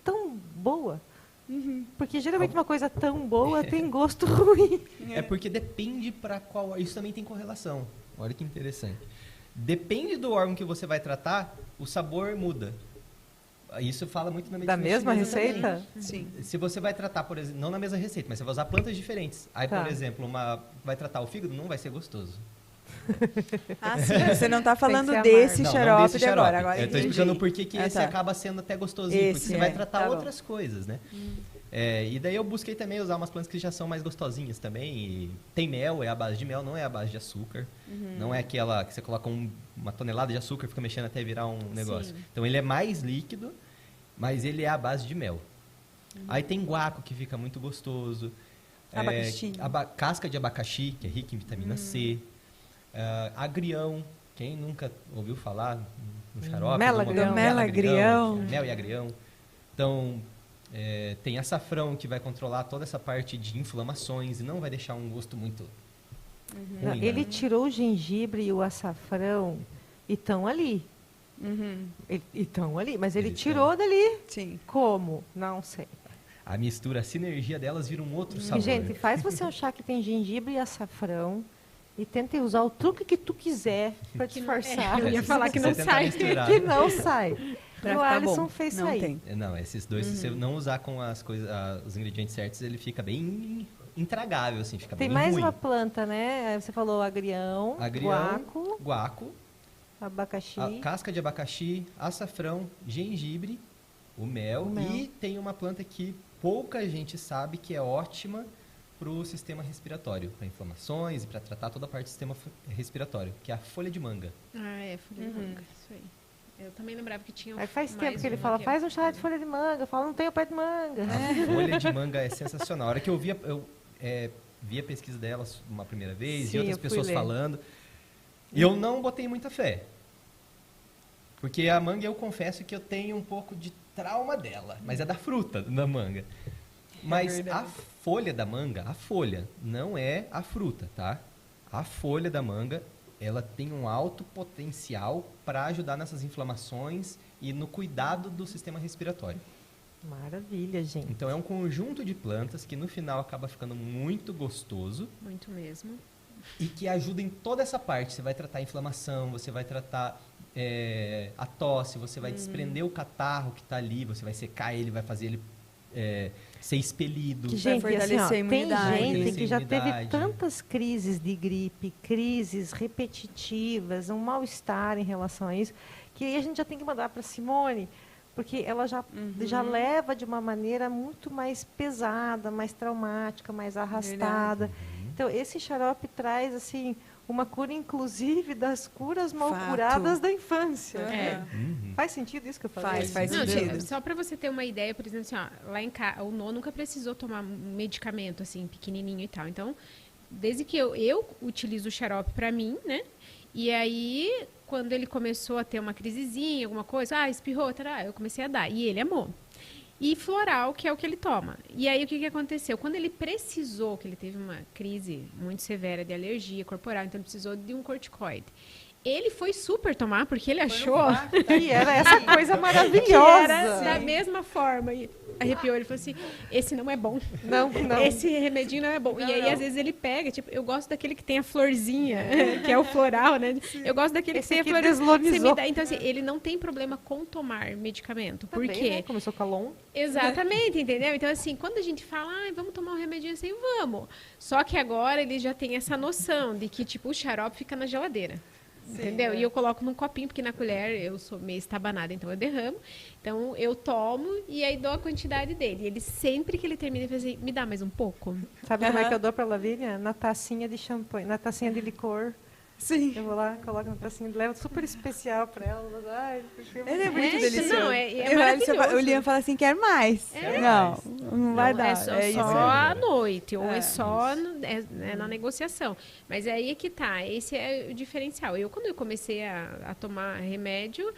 tão boa? Porque geralmente uma coisa tão boa tem gosto ruim. É porque depende para qual. Isso também tem correlação. Olha que interessante. Depende do órgão que você vai tratar, o sabor muda. Isso fala muito na medicina Da mesma chinesa também. receita? Sim. Se você vai tratar, por exemplo, não na mesma receita, mas você vai usar plantas diferentes. Aí, Tá. por exemplo, vai tratar o fígado, não vai ser gostoso. Ah, sim. Você não tá falando ser desse Não, xarope não desse de agora. xarope. Agora Eu tô entendi. explicando por que Ah, esse tá. acaba sendo até gostosinho, porque Esse, você vai é. tratar Tá bom. outras coisas, né? E daí eu busquei também usar umas plantas que já são mais gostosinhas também. E tem mel, é a base de mel, não é a base de açúcar. Não é aquela que você coloca uma tonelada de açúcar e fica mexendo até virar um negócio. Sim. Então ele é mais líquido, mas ele é a base de mel. Aí tem guaco, que fica muito gostoso. Abacaxi. Casca de abacaxi, que é rica em vitamina C. Agrião. Quem nunca ouviu falar no xarope? Melagrião. Alguma- Melagrião. Mel e agrião. Então, tem açafrão, que vai controlar toda essa parte de inflamações e não vai deixar um gosto muito Não, ruim. ele né? tirou o gengibre e o açafrão e estão ali. Uhum. E estão ali, mas ele Eles tirou dali. Sim. Como? Não sei. A mistura, a sinergia delas vira um outro sabor. E, gente, faz você um chá que tem gengibre e açafrão e tente usar o truque que tu quiser para disfarçar. eu ia falar que Você não tentar sai. misturar. Que não sai. Pra E o ficar Alisson bom. fez Não sair. tem. Não, esses dois, se você não usar com as coisas, os ingredientes certos, ele fica bem intragável, assim, fica Tem bem mais ruim. uma planta, né? Você falou agrião, Guaco, abacaxi. a casca de abacaxi, açafrão, gengibre, o mel. E tem uma planta que pouca gente sabe que é ótima para o sistema respiratório, para inflamações e para tratar toda a parte do sistema respiratório, que é a folha de manga. Ah, folha de manga, isso aí. Eu também lembrava que tinha Aí faz mais tempo que ele uma fala, é- faz um chá de folha de manga. Eu falo, não tenho pé de manga. A folha de manga é sensacional. A hora que eu vi a pesquisa delas uma primeira vez, Sim, e outras eu fui pessoas ler. falando, e eu não botei muita fé. Porque a manga, eu confesso que eu tenho um pouco de trauma dela, mas é da fruta da manga. Mas a folha da manga, a folha, não é a fruta, tá? A folha da manga, ela tem um alto potencial para ajudar nessas inflamações e no cuidado do sistema respiratório. Maravilha, gente. Então é um conjunto de plantas que no final acaba ficando muito gostoso Muito mesmo. e que ajuda em toda essa parte. Você vai tratar a inflamação, você vai tratar a tosse, você vai desprender o catarro que está ali, você vai secar ele, vai fazer ele ser expelido. Que, gente, Vai assim, ó, fortalecer a tem imunidade. gente que já teve Imunidade. tantas crises de gripe, crises repetitivas, um mal-estar em relação a isso, que aí a gente já tem que mandar para Simone, porque ela já leva de uma maneira muito mais pesada, mais traumática, mais arrastada. Então, esse xarope traz, assim, uma cura, inclusive, das curas mal Fato. curadas da infância. É. Uhum. Faz sentido isso que eu falei? Faz Não, sentido. só para você ter uma ideia, por exemplo, assim, ó, lá em casa, o Nô nunca precisou tomar um medicamento, assim, pequenininho e tal. Então, desde que eu utilizo o xarope para mim, né? E aí, quando ele começou a ter uma crisezinha, alguma coisa, espirrou, tará, eu comecei a dar. E ele amou. E floral, que é o que ele toma. E aí, o que aconteceu? Quando ele precisou, que ele teve uma crise muito severa de alergia corporal, então ele precisou de um corticoide. Ele foi super tomar, porque ele achou Que era essa coisa que maravilhosa. era da mesma forma. E arrepiou, ele falou assim, esse não é bom. Não. Esse remedinho não é bom. E aí, às vezes, ele pega, tipo, eu gosto daquele que tem a florzinha, que é o floral, né? Eu gosto daquele Esse que tem a aqui florzinha. deslonizou. Então, assim, ele não tem problema com tomar medicamento. Por Também, quê? né? Começou com a LON. Exatamente, entendeu? Então, assim, quando a gente fala, vamos tomar um remedinho assim, vamos. Só que agora ele já tem essa noção de que, tipo, o xarope fica na geladeira. Entendeu? E eu coloco num copinho, porque na colher eu sou meio estabanada, então eu derramo. Então eu tomo e aí dou a quantidade dele. E ele sempre que ele termina, ele fala assim, me dá mais um pouco. Sabe como é que eu dou pra Lavínia? Na tacinha de champanhe, na tacinha de licor. Sim. Eu vou lá, coloco na tacinha, levo super especial pra ela. Ai, porque Ele é muito É, delicioso. não, é Eu olho, maravilhoso. o Liam fala assim, quer mais. Não vai dar. É só, É isso. só à noite, ou É. é só na negociação. Mas aí é que tá, esse é o diferencial. Quando eu comecei a tomar remédio,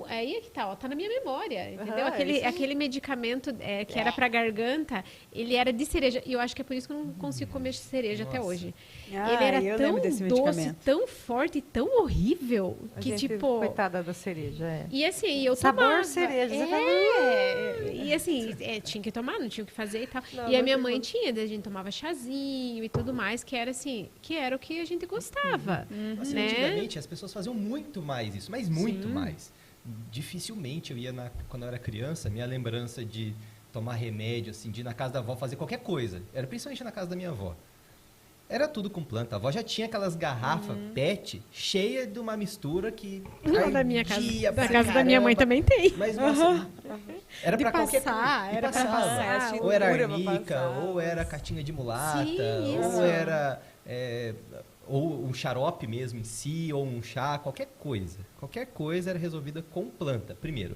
aí é que tá, ó, tá na minha memória, entendeu? Aquele medicamento que era pra garganta, ele era de cereja. E eu acho que é por isso que eu não consigo comer cereja até hoje. Ele era eu tão lembro desse doce, medicamento. tão forte, tão horrível, A que gente, tipo... coitada da cereja, é. E assim, eu Sabor tomava. cereja, você E assim, tinha que tomar, não tinha o que fazer e tal. Não, e a não minha tem mãe tinha, daí a gente tomava chazinho e tudo mais, que era assim, que era o que a gente gostava. Assim, Né? antigamente as pessoas faziam muito mais isso, mas muito mais. Dificilmente eu ia, quando eu era criança, minha lembrança de tomar remédio, assim, de ir na casa da avó fazer qualquer coisa, era principalmente na casa da minha avó. Era tudo com planta. A avó já tinha aquelas garrafas PET cheia de uma mistura que Lá da minha casa, ardia da pra casa da minha mãe caramba. também tem. Mas, nossa, era De pra qualquer passar, coisa. E era pra passava. passar, Ou era loucura pra arnica, passar. ou era catinha de mulata, Sim, ou isso. era... ou um xarope mesmo em si, ou um chá, qualquer coisa. Qualquer coisa era resolvida com planta, primeiro.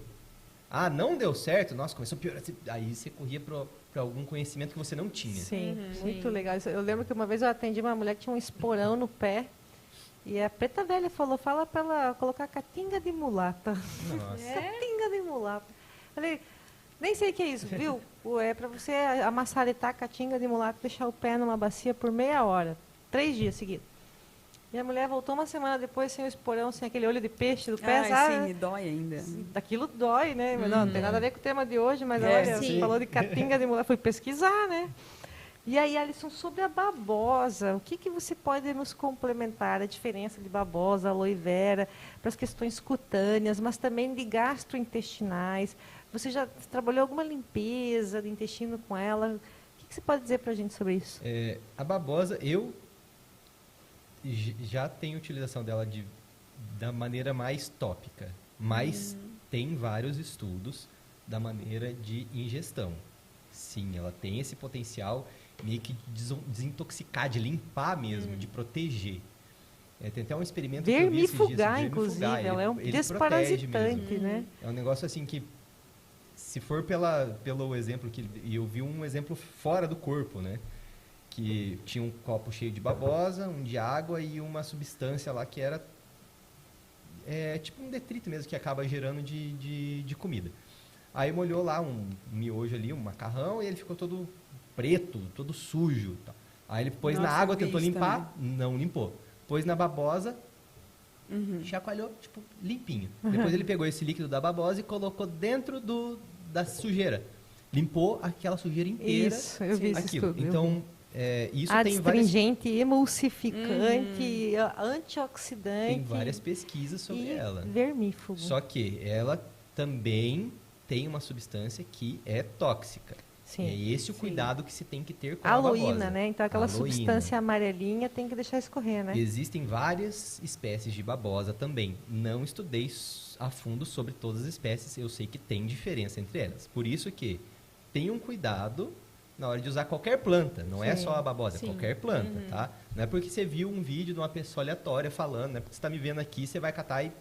Não deu certo, nossa, começou a piorar. Aí você corria para algum conhecimento que você não tinha. Sim, muito Sim. legal. Eu lembro que uma vez eu atendi uma mulher que tinha um esporão no pé. E a preta velha falou, fala pra ela colocar catinga de mulata. Nossa. Catinga de mulata. Falei, nem sei o que é isso, viu? É pra você amassaretar a catinga de mulata, deixar o pé numa bacia por meia hora. 3 dias seguidos. E a mulher voltou uma semana depois sem o esporão, sem aquele olho de peixe do pé, sabe? Sim, e dói ainda. Daquilo dói, né? Mas não tem nada a ver com o tema de hoje, mas olha, sim. você falou de catinga de mulher, fui pesquisar, né? E aí, Alisson, sobre a babosa, o que você pode nos complementar? A diferença de babosa, aloe vera, para as questões cutâneas, mas também de gastrointestinais. Você já trabalhou alguma limpeza de intestino com ela? O que que você pode dizer para a gente sobre isso? A babosa, eu já tenho utilização dela da maneira mais tópica, mas tem vários estudos da maneira de ingestão. Sim, ela tem esse potencial meio que desintoxicar, de limpar mesmo, de proteger. Tem até um experimento que eu vi esses dias, Vermifugar, inclusive, ela é um desparasitante, né? É um negócio assim que, se for pelo exemplo que eu vi um exemplo fora do corpo, né? Que tinha um copo cheio de babosa, um de água e uma substância lá que era tipo um detrito mesmo que acaba gerando de comida. Aí molhou lá um miojo ali, um macarrão, e ele ficou todo preto, todo sujo. Tá. Aí ele pôs na água, tentou limpar, não limpou. Pôs na babosa, chacoalhou, tipo, limpinho. Depois ele pegou esse líquido da babosa e colocou dentro da sujeira. Limpou aquela sujeira inteira. Isso, eu vi esse estudo. Então, isso tem astringente, emulsificante, antioxidante. Tem várias pesquisas sobre ela. Vermífugo. Só que ela também tem uma substância que é tóxica. Sim. É esse o cuidado que se tem que ter com a aloína, babosa. né? Então aquela substância amarelinha tem que deixar escorrer, né? Existem várias espécies de babosa também. Não estudei a fundo sobre todas as espécies, eu sei que tem diferença entre elas. Por isso que tenham cuidado na hora de usar qualquer planta. Não é só a babosa, é qualquer planta, tá? Não é porque você viu um vídeo de uma pessoa aleatória falando, não é porque você está me vendo aqui, você vai catar e...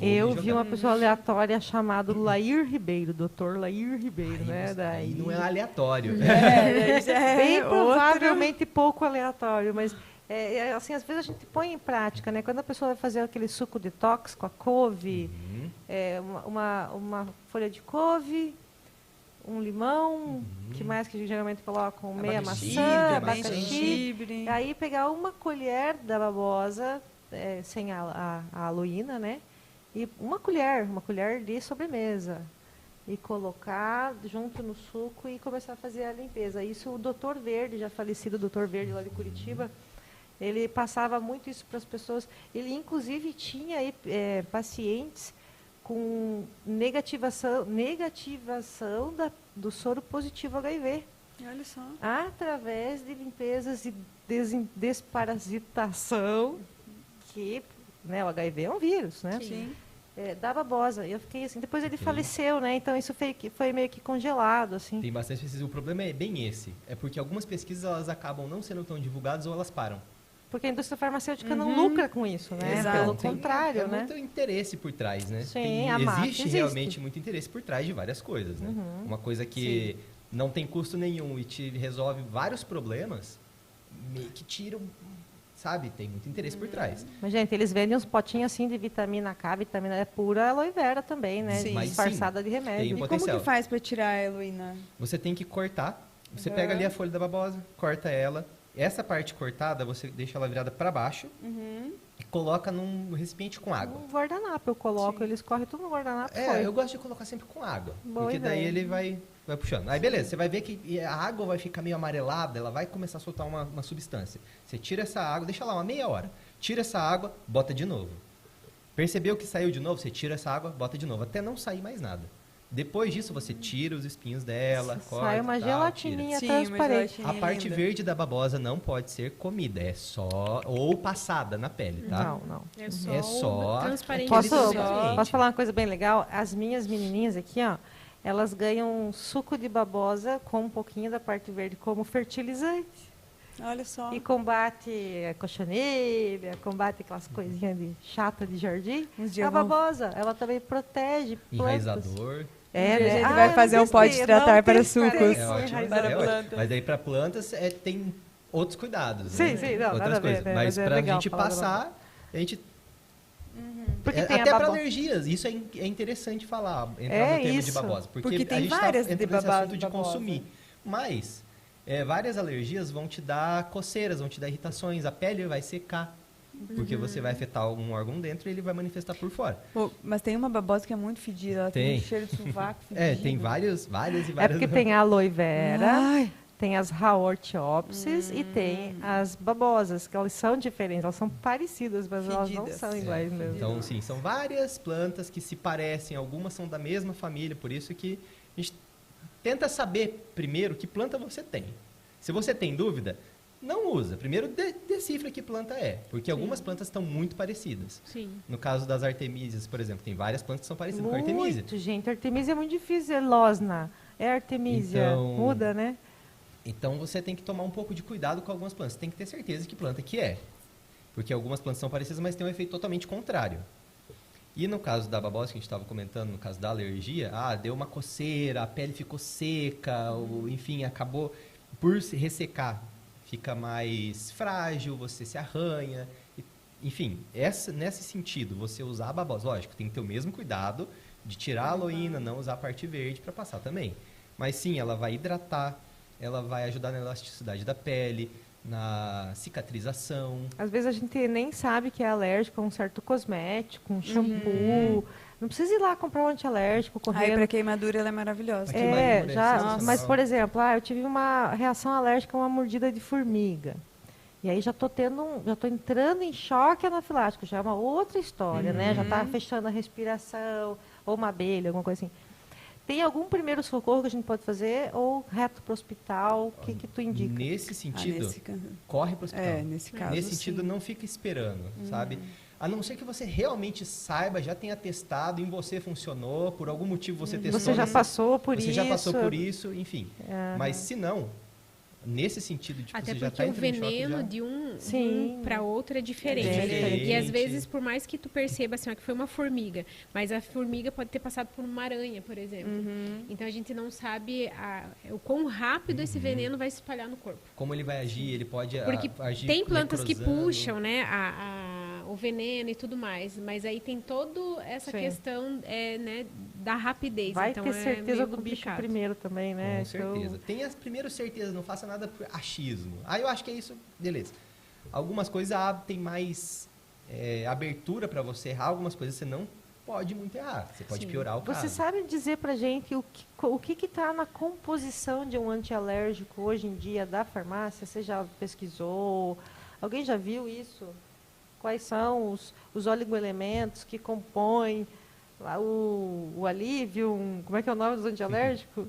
Eu vi uma pessoa aleatória chamada Lair Ribeiro, doutor Lair Ribeiro, né? Daí não é aleatório. Bem provavelmente pouco aleatório, mas assim, às vezes a gente põe em prática, né? Quando a pessoa vai fazer aquele suco detox com a couve, uma folha de couve, um limão, que mais que geralmente colocam? Meia maçã, abacaxi. Aí pegar uma colher da babosa, sem a aloína, né? E uma colher de sobremesa. E colocar junto no suco e começar a fazer a limpeza. Isso o Dr. Verde, já falecido Dr. Verde lá de Curitiba, ele passava muito isso para as pessoas. Ele, inclusive, tinha pacientes com negativação do soro positivo HIV. Olha só. Através de limpezas e desparasitação, que o HIV é um vírus, né? Sim. Da babosa. Eu fiquei assim, depois ele faleceu, né? Então isso foi meio que congelado, assim. Tem bastante pesquisa. O problema é bem esse. É porque algumas pesquisas elas acabam não sendo tão divulgadas ou elas param. Porque a indústria farmacêutica não lucra com isso, né? Exato. Pelo contrário, né? Tem muito interesse por trás, né? Sim, existe realmente muito interesse por trás de várias coisas, né? Uma coisa que não tem custo nenhum e te resolve vários problemas, meio que tira, sabe? Tem muito interesse por trás. Mas, gente, eles vendem uns potinhos assim de vitamina K, vitamina E pura aloe vera também, né? Sim. Disfarçada de remédio. E como que faz para tirar a heroína? Você tem que cortar. Você pega ali a folha da babosa, corta ela. Essa parte cortada, você deixa ela virada para baixo e coloca num recipiente com água. Um guardanapo eu coloco, eles correm tudo no guardanapo. Eu gosto de colocar sempre com água, porque daí ele vai puxando. Aí beleza, você vai ver que a água vai ficar meio amarelada, ela vai começar a soltar uma substância. Você tira essa água, deixa lá uma meia hora. Tira essa água, bota de novo. Percebeu que saiu de novo, você tira essa água, bota de novo, até não sair mais nada. Depois disso, você tira os espinhos dela, corta. Sai uma gelatininha transparente. A parte verde da babosa não pode ser comida, é só... Ou passada na pele, tá? Não. É só transparente. Posso falar uma coisa bem legal? As minhas menininhas aqui, ó, elas ganham um suco de babosa com um pouquinho da parte verde como fertilizante. Olha só. E combate a cochonilha, combate aquelas coisinhas chata de jardim. A babosa, ela também protege plantas. Enraizador. A gente vai fazer um pó de tratar para sucos. É ótimo. Mas daí para plantas tem outros cuidados. Sim, não, outras coisas. Mas para a gente passar, a gente... Porque tem até para alergias, isso é interessante falar, entrar no termo de babosa. Porque tem a gente várias entra de nesse assunto de babosa. consumir. Mas várias alergias vão te dar coceiras, vão te dar irritações, a pele vai secar. Porque você vai afetar algum órgão dentro e ele vai manifestar por fora. Pô, mas tem uma babosa que é muito fedida, ela tem um cheiro de sovaco fedido. Tem várias e várias. É porque tem a aloe vera, tem as Hawortiopsis e tem as babosas, que elas são diferentes, elas são parecidas, mas elas não são iguais mesmo. Então, sim, são várias plantas que se parecem, algumas são da mesma família, por isso que a gente tenta saber primeiro que planta você tem. Se você tem dúvida, não usa. Primeiro, decifra que planta é, porque algumas plantas estão muito parecidas. Sim. No caso das artemísias, por exemplo, tem várias plantas que são parecidas com a artemísia. Muito, gente. Artemísia é muito difícil. É losna. É artemísia. Então- Muda, né? Então, você tem que tomar um pouco de cuidado com algumas plantas. Você tem que ter certeza de que planta que é. Porque algumas plantas são parecidas, mas têm um efeito totalmente contrário. E no caso da babosa, que a gente estava comentando, no caso da alergia, deu uma coceira, a pele ficou seca, ou, enfim, acabou por se ressecar. Fica mais frágil, você se arranha. Enfim, nesse sentido, você usar a babosa, lógico, tem que ter o mesmo cuidado de tirar a aloína, não usar a parte verde para passar também. Mas sim, ela vai hidratar, ela vai ajudar na elasticidade da pele, na cicatrização. Às vezes a gente nem sabe que é alérgico a um certo cosmético, um shampoo. Não precisa ir lá comprar um antialérgico Aí, correndo. para queimadura, ela é maravilhosa. Pra queimadura, Já, sensacional. mas por exemplo, eu tive uma reação alérgica a uma mordida de formiga. E aí já tô entrando em choque anafilático, já é uma outra história, né? Já tá fechando a respiração, ou uma abelha, alguma coisa assim. Tem algum primeiro socorro que a gente pode fazer ou reto para o hospital? O que tu indica? Nesse sentido, nesse caso. corre para o hospital. Nesse caso, Nesse sentido, sim. não fica esperando, sabe? A não ser que você realmente saiba, já tenha testado, em você funcionou, por algum motivo você testou. Você já passou por isso? Você já passou por isso, enfim. Mas se não, nesse sentido de que Até você já porque está o entrando em choque, veneno já... de um Sim. para outro é diferente. É diferente. E às vezes, por mais que tu perceba assim, ó, que foi uma formiga, mas a formiga pode ter passado por uma aranha, por exemplo. Então a gente não sabe o quão rápido esse veneno vai se espalhar no corpo. Como ele vai agir, ele pode Porque agir tem plantas que necrosando. puxam, né, o veneno e tudo mais, mas aí tem toda essa Sim. questão, né, da rapidez. Vai então ter é certeza meio do bicho complicado. primeiro também, né? Com certeza. Tenha primeiro certeza, não faça nada por achismo. Eu acho que é isso, beleza. Algumas coisas tem mais abertura para você errar, algumas coisas você não pode muito errar. Você pode Sim. piorar o Você caso. sabe dizer pra gente o que está na composição de um antialérgico hoje em dia da farmácia? Você já pesquisou? Alguém já viu isso? Quais são os oligoelementos que compõem lá o alívio? Como é que é o nome dos antialérgicos?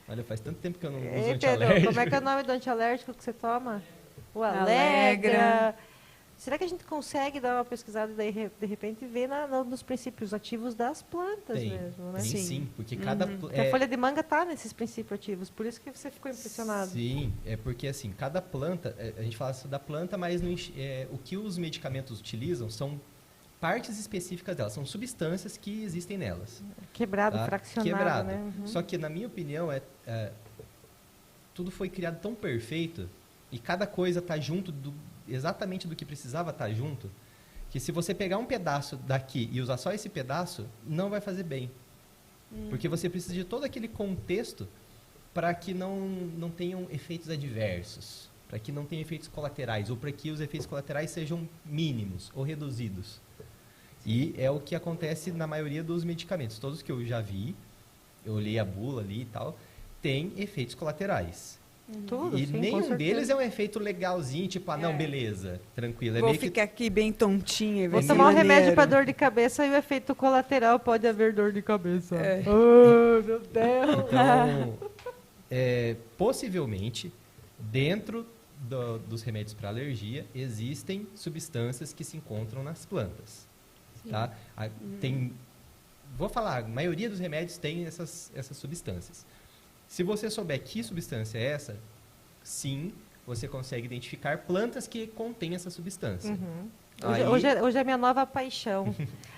Olha, faz tanto tempo que eu não uso Pedro, antialérgico. como é que é o nome do antialérgico que você toma? O Alegra. Alegra. Será que a gente consegue dar uma pesquisada e daí, de repente, ver nos princípios ativos das plantas Tem, mesmo, né? tem sim, porque cada... Porque a folha de manga está nesses princípios ativos, por isso que você ficou impressionado. Sim, é porque assim, cada planta, a gente fala da planta, mas o que os medicamentos utilizam são partes específicas delas, são substâncias que existem nelas. Quebrado, Tá? fracionado, Quebrado. né? Uhum. Só que, na minha opinião, tudo foi criado tão perfeito e cada coisa está junto exatamente do que precisava estar junto, que se você pegar um pedaço daqui e usar só esse pedaço, não vai fazer bem. Porque você precisa de todo aquele contexto para que não tenham efeitos adversos, para que não tenham efeitos colaterais, ou para que os efeitos colaterais sejam mínimos ou reduzidos. E é o que acontece na maioria dos medicamentos. Todos que eu já vi, eu li a bula ali e tal, tem efeitos colaterais. Tudo, E sim, com nenhum certeza. deles é um efeito legalzinho, tipo, não, beleza, tranquilo. É Vou meio que ficar aqui bem tontinha. e vai Vou ser tomar um remédio maneiro. para dor de cabeça e o efeito colateral pode haver dor de cabeça. É. Oh, meu Deus! Então, possivelmente, dentro dos remédios para alergia, existem substâncias que se encontram nas plantas. Tá? Vou falar, a maioria dos remédios tem essas substâncias. Se você souber que substância é essa, sim, você consegue identificar plantas que contêm essa substância. Uhum. Aí- Hoje é a minha nova paixão.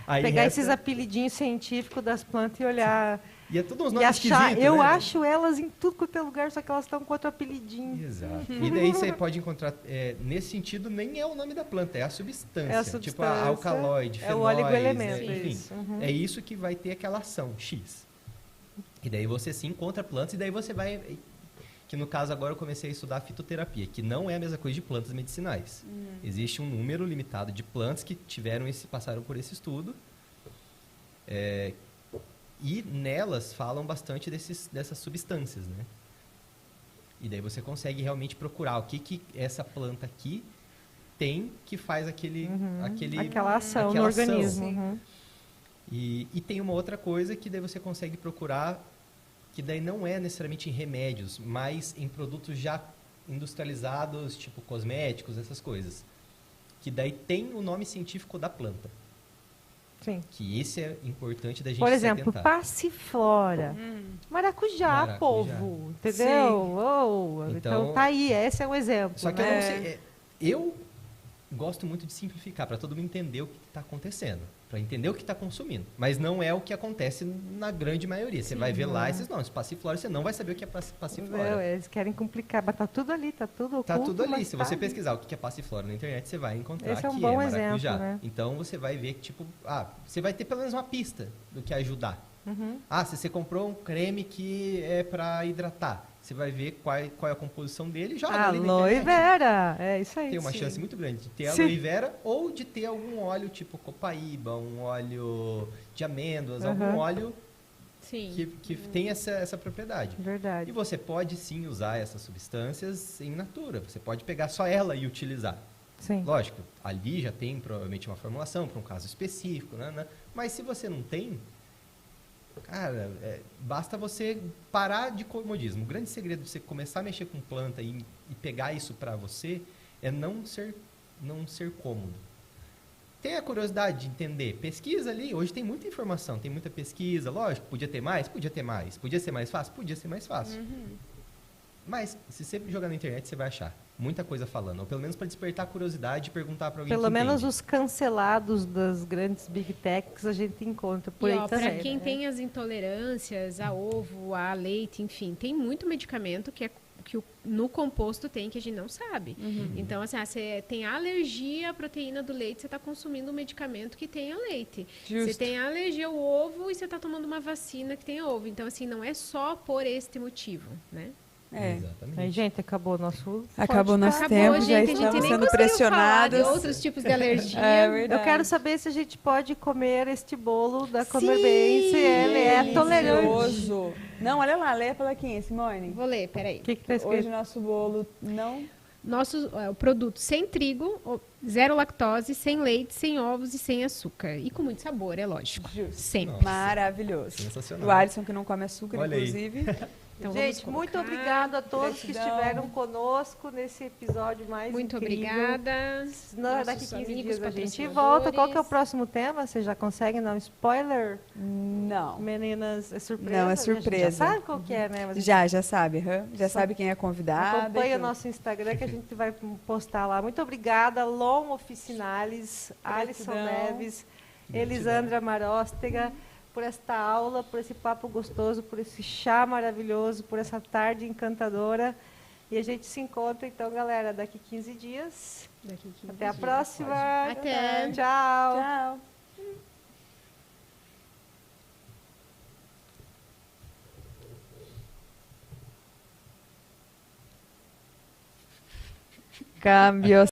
Aí Pegar resta- esses apelidinhos científicos das plantas e olhar. E é tudo uns E nomes achar. esquisitos, Eu né? acho elas em tudo quanto é lugar, só que elas estão com outro apelidinho. Exato. E daí você pode encontrar, nesse sentido, nem é o nome da planta, é a substância. É a Tipo substância, a alcaloide, é o fenóis, oligoelemento, enfim. isso. Uhum. É isso que vai ter aquela ação, X. E daí você se encontra plantas e daí você vai... Que no caso agora eu comecei a estudar fitoterapia, que não é a mesma coisa de plantas medicinais. Existe um número limitado de plantas que passaram por esse estudo. E nelas falam bastante dessas substâncias, né? E daí você consegue realmente procurar o que essa planta aqui tem que faz Aquela ação aquela no ação. organismo. Uhum. E tem uma outra coisa que daí você consegue procurar, que daí não é necessariamente em remédios, mas em produtos já industrializados, tipo cosméticos, essas coisas. Que daí tem o nome científico da planta. Sim. Que esse é importante da gente Por se exemplo, atentar. passiflora. Maracujá, Maracujá. povo. Entendeu? Oh, então tá aí, esse é um exemplo. Só que eu né? não sei. Eu gosto muito de simplificar para todo mundo entender o que está acontecendo, para entender o que está consumindo. Mas não é o que acontece na grande maioria. Você vai ver lá esses nomes, passiflora, você não vai saber o que é passiflora. Não, eles querem complicar, mas tá tudo ali, tá tudo oculto. Tá tudo ali. mas Se tá você ali. pesquisar o que é passiflora na internet, você vai encontrar Esse é um que bom maracujá. exemplo, né? Então você vai ver que, tipo, você vai ter pelo menos uma pista do que ajudar. Uhum. Se você comprou um creme que é para hidratar, você vai ver qual é a composição dele e joga ali na Aloe internet. vera, é isso aí. Tem uma sim. chance muito grande de ter Sim. aloe vera ou de ter algum óleo tipo copaíba, um óleo de amêndoas, algum óleo Sim. que tem essa propriedade. Verdade. E você pode sim usar essas substâncias em natura. Você pode pegar só ela e utilizar. Sim. Lógico, ali já tem provavelmente uma formulação para um caso específico, né? Mas se você não tem, cara, basta você parar de comodismo. O grande segredo de você começar a mexer com planta e pegar isso para você é não ser cômodo. Tenha a curiosidade de entender. Pesquisa ali. Hoje tem muita informação, tem muita pesquisa. Lógico, podia ter mais? Podia ter mais. Podia ser mais fácil? Podia ser mais fácil. Mas, se você jogar na internet, você vai achar muita coisa falando. Ou pelo menos para despertar a curiosidade e perguntar para alguém Pelo que menos entende. os cancelados das grandes big techs a gente encontra por E, aí ó, também. para quem né? tem as intolerâncias a ovo, a leite, enfim, tem muito medicamento que no composto tem que a gente não sabe. Então, assim, você tem alergia à proteína do leite, você está consumindo um medicamento que tenha leite. Justo. Você tem alergia ao ovo e você está tomando uma vacina que tenha ovo. Então, assim, não é só por este motivo, né? Exatamente. Aí, gente, acabou o nosso Acabou nosso podcast. tempo, Acabou, já gente. A gente estamos nem sendo conseguiu falar de pressionadas. outros tipos de alergia. É verdade. Eu quero saber se a gente pode comer este bolo da Comer Sim, Bem, se ele é tolerante. delicioso. Não, olha lá, lê a plaquinha, Simone. Vou ler, peraí. O que está Hoje escrito? o nosso bolo não... O produto sem trigo, zero lactose, sem leite, sem ovos e sem açúcar. E com muito sabor, é lógico. Justo. Sempre. Nossa. Maravilhoso. Sensacional. O Alisson que não come açúcar, Olha aí. inclusive. Então, vamos Gente, muito colocar. obrigada a todos que Gratidão. estiveram conosco nesse episódio mais Muito incrível. obrigada. Daqui Nossos 15 amigos dias a gente patrocinadores. volta. Qual que é o próximo tema? Vocês já conseguem dar um spoiler? Não. Meninas, é surpresa? Não, é A gente surpresa. já sabe qual que é, né? Mas Já sabe, já Só sabe quem é convidada. acompanha e o tudo. nosso Instagram que a gente vai postar lá. Muito obrigada, Lom Oficinales, Alisson Gratidão. Neves, Elisandra Maróstega, por esta aula, por esse papo gostoso, por esse chá maravilhoso, por essa tarde encantadora. E a gente se encontra, então, galera, daqui 15 dias. Daqui 15 Até a dias. próxima. Até. Tchau. Tchau. Cambios.